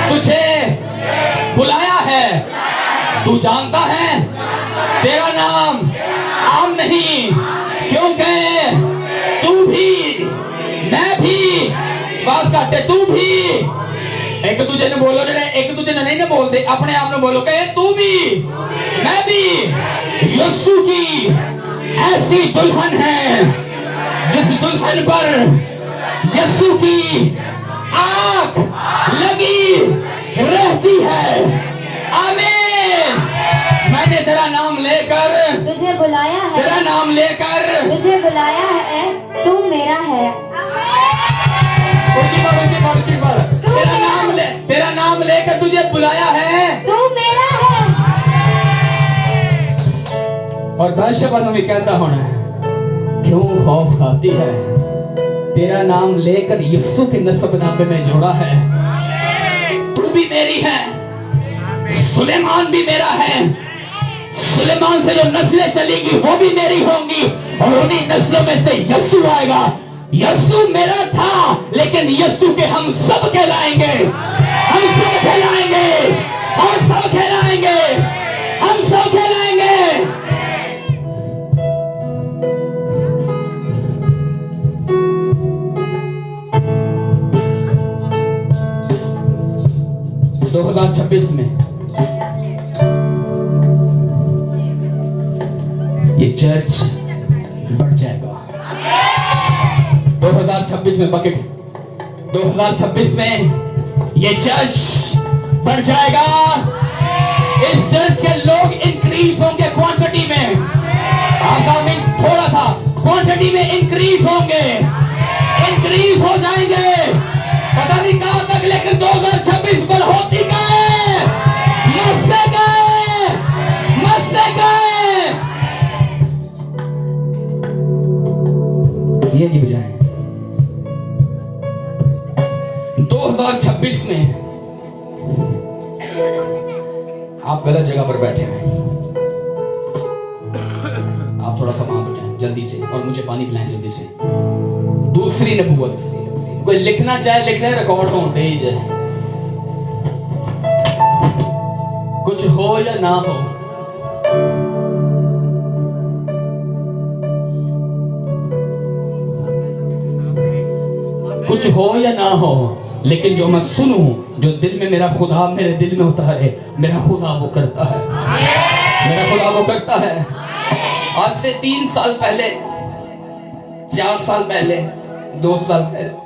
Speaker 1: तुझे बुलाया है। तू जानता है तेरा नाम आम नहीं क्योंकि तू भी मैं भी बात करते तू भी एक दूसरे ने बोलो जड़े एक दूसरे ने नहीं बोलते अपने आप में बोलो कहे तू भी मैं भी यीशु की ऐसी दुल्हन है जिस दुल्हन पर यीशु की आंख लगी रहती है। आमीन। मैंने तेरा नाम लेकर
Speaker 2: तुझे बुलाया है।
Speaker 1: तेरा नाम लेकर
Speaker 2: तुझे बुलाया है। तू मेरा है।
Speaker 1: तेरा नाम लेकर तुझे बुलाया है।
Speaker 2: तू मेरा है।
Speaker 1: और बादशाह भी कहता होना है क्यों खौफ खाती है? तेरा नाम लेकर यीशु के नस्ब नामे में जोड़ा है। तू भी मेरी है सुलेमान भी मेरा है। सुलेमान से जो नस्लें चलेगी वो भी मेरी होंगी और उन्हीं नस्लों में से यीशु आएगा। यीशु मेरा था लेकिन यीशु के हम सब कहलाएंगे हम सब कहलाएंगे हम सब कहलाएंगे हम सब कहलाएंगे। दो 2026 में ये चर्च बढ़ जाएगा। 2026 में बकेट 2026 में ये चर्च बढ़ जाएगा। इस चर्च के लोग इंक्रीज होंगे क्वांटिटी में। आपका मीन थोड़ा था क्वांटिटी में इंक्रीज होंगे इंक्रीज हो जाएंगे। पता नहीं कहां तक लेकिन 2 ये नहीं बजाए। 2026 में आप गलत जगह पर बैठे हैं। आप थोड़ा सा वहां बजाएं जल्दी से, और मुझे पानी पिलाएं जल्दी से। दूसरी नबूवत, कोई लिखना चाहे लिख ले, रिकॉर्ड ऑन पेज है। कुछ हो या ना हो, कुछ हो या ना हो, लेकिन जो मैं सुनूं, जो दिल में मेरा खुदा मेरे दिल में होता है, मेरा खुदा वो करता है, मेरा खुदा वो करता है। आज से 3 साल पहले, 4 साल पहले, 2 साल पहले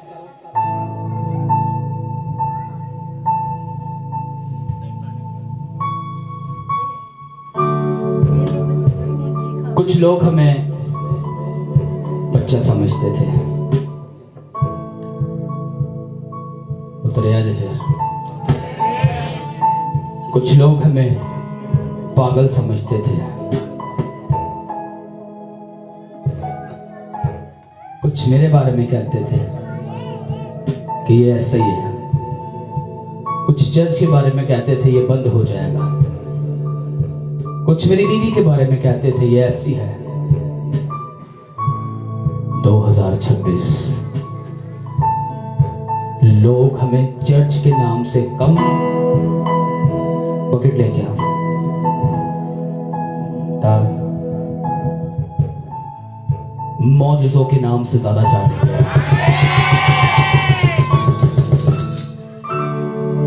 Speaker 1: कुछ लोग हमें बच्चा समझते थे। उतरे आज फिर कुछ लोग हमें पागल समझते थे। कुछ मेरे बारे में कहते थे कि ये ऐसा ही है। कुछ चर्च के बारे में कहते थे ये बंद हो जाएगा। कुछ मेरी बीवी के बारे में कहते थे ये ऐसी है। 2026 लोग हमें चर्च के नाम से कम, बकेट लेके आओ, मौजूदों के नाम से ज्यादा जानते हैं।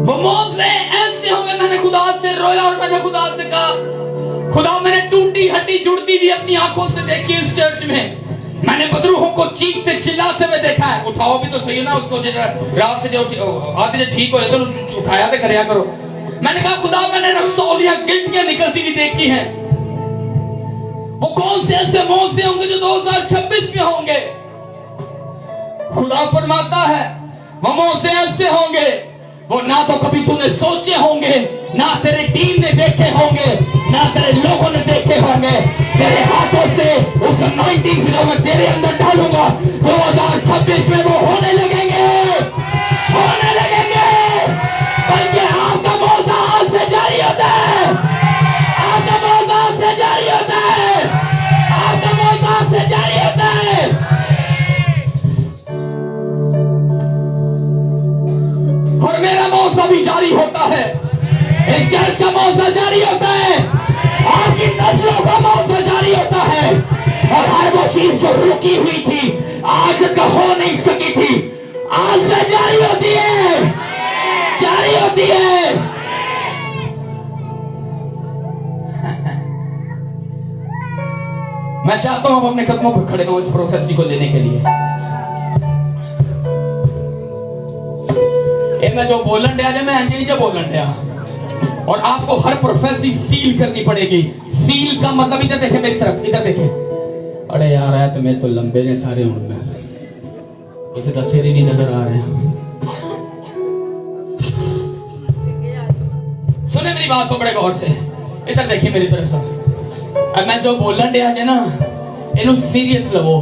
Speaker 1: वो मौजे ऐसे होंगे, मैंने खुदा से रोया और मैंने खुदा से कहा, खुदा मैंने टूटी हड्डी जुड़ती हुई अपनी आंखों से देखी इस चर्च में। मैंने बदरूहों को चीखते चिल्लाते हुए देखा है। उठाओ भी तो सही है ना उसको, रात से जो आते ठीक हो तो उठाया तो करया करो। मैंने कहा खुदा मैंने रसौलियां गिल्टियां निकलती हुई देखी हैं। वो कौन से ऐसे मौजे होंगे जो 2026 में होंगे? खुदा फरमाता है वो मौजे ऐसे होंगे, वो ना तो कभी तूने सोचे होंगे, ना तेरी टीम ने देखे होंगे, ना तेरे लोगों ने देखे होंगे। तेरे हाथों से उस अनॉइंटिंग को मैं तेरे अंदर डालूंगा। 2026 में वो होने लगेंगे, होने लगेंगे। बल्कि आपका मौजा आज से जारी होता है, आपका मौजा आज से जारी होता है, आपका मौजा आज से जारी होता है। और मेरा मौजा भी जारी होता है, एक चर्च का मौजा जारी होता है, आपकी नस्लों का मौजा जारी होता है। और हर वो चीज जो रुकी हुई थी, आज तक हो नहीं सकी थी, आज से जारी होती है, जारी होती है। मैं चाहता हूं आप अपने कदमों पर खड़े हो इस प्रोफेसी को लेने के लिए। मैं जो बोलन दिया मैं अंजनी जो बोलन दिया, और आपको हर प्रोफेसी सील करनी पड़ेगी। सील का मतलब इधर देखे मेरी तरफ, इधर देखे। अरे यार है तो मेरे तो लंबे ने सारे उनमें उसे दशहरे नहीं नजर आ रहे हैं। सुने मेरी बात को बड़े गौर से, इधर देखिए मेरी तरफ से। अब मैं जो बोलन दिया है ना, इन्हों सीरियस लो,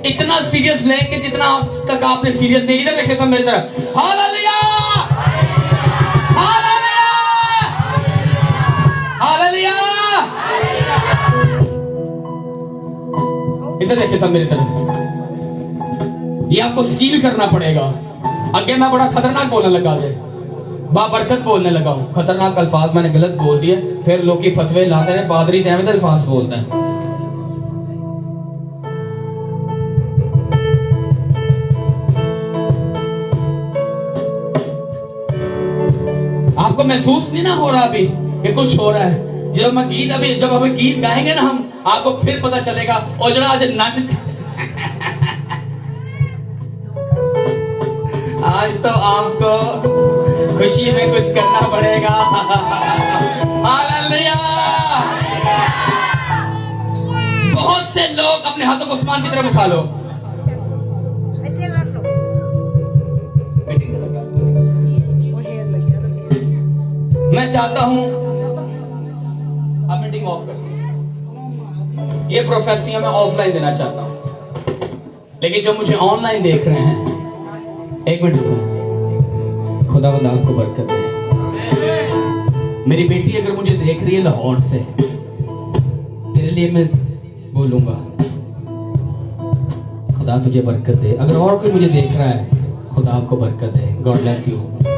Speaker 1: इतना सीरियस ले कि जितना आज तक आपने सीरियस नहीं। इधर देखिए सब मेरी तरफ। Hallelujah, hallelujah, hallelujah. इधर देखिए सब मेरी तरफ। ये आपको सील करना पड़ेगा। आगे मैं बड़ा खतरनाक बोलने लगा थे, बाबरकत बोलने लगा हूं। खतरनाक अल्फाज मैंने गलत बोल दिए, फिर लोग की फतवे लाते रहे, पादरी तहमद अल्फाज बोलता है। आपको महसूस नहीं ना हो रहा अभी कि कुछ हो रहा है? जब मैं गीत अभी जब अभी गीत गाएंगे ना हम, आपको फिर पता चलेगा। और जरा आज नाच, आज तो आपको खुशी में कुछ करना पड़ेगा। हालेलुया। बहुत से लोग अपने हाथों को आसमान की तरफ उठा लो। मैं चाहता हूं अब मीटिंग ऑफ कर, ये प्रोफेसियां मैं ऑफलाइन देना चाहता हूं। लेकिन जो मुझे ऑनलाइन देख रहे हैं, एक मिनट रुको, खुदा आपको बरकत दे। मेरी बेटी अगर मुझे देख रही है लाहौर से, तेरे लिए मैं बोलूंगा खुदा तुझे बरकत दे। अगर और कोई मुझे देख रहा है, खुदा आपको बरकत दे। God bless you.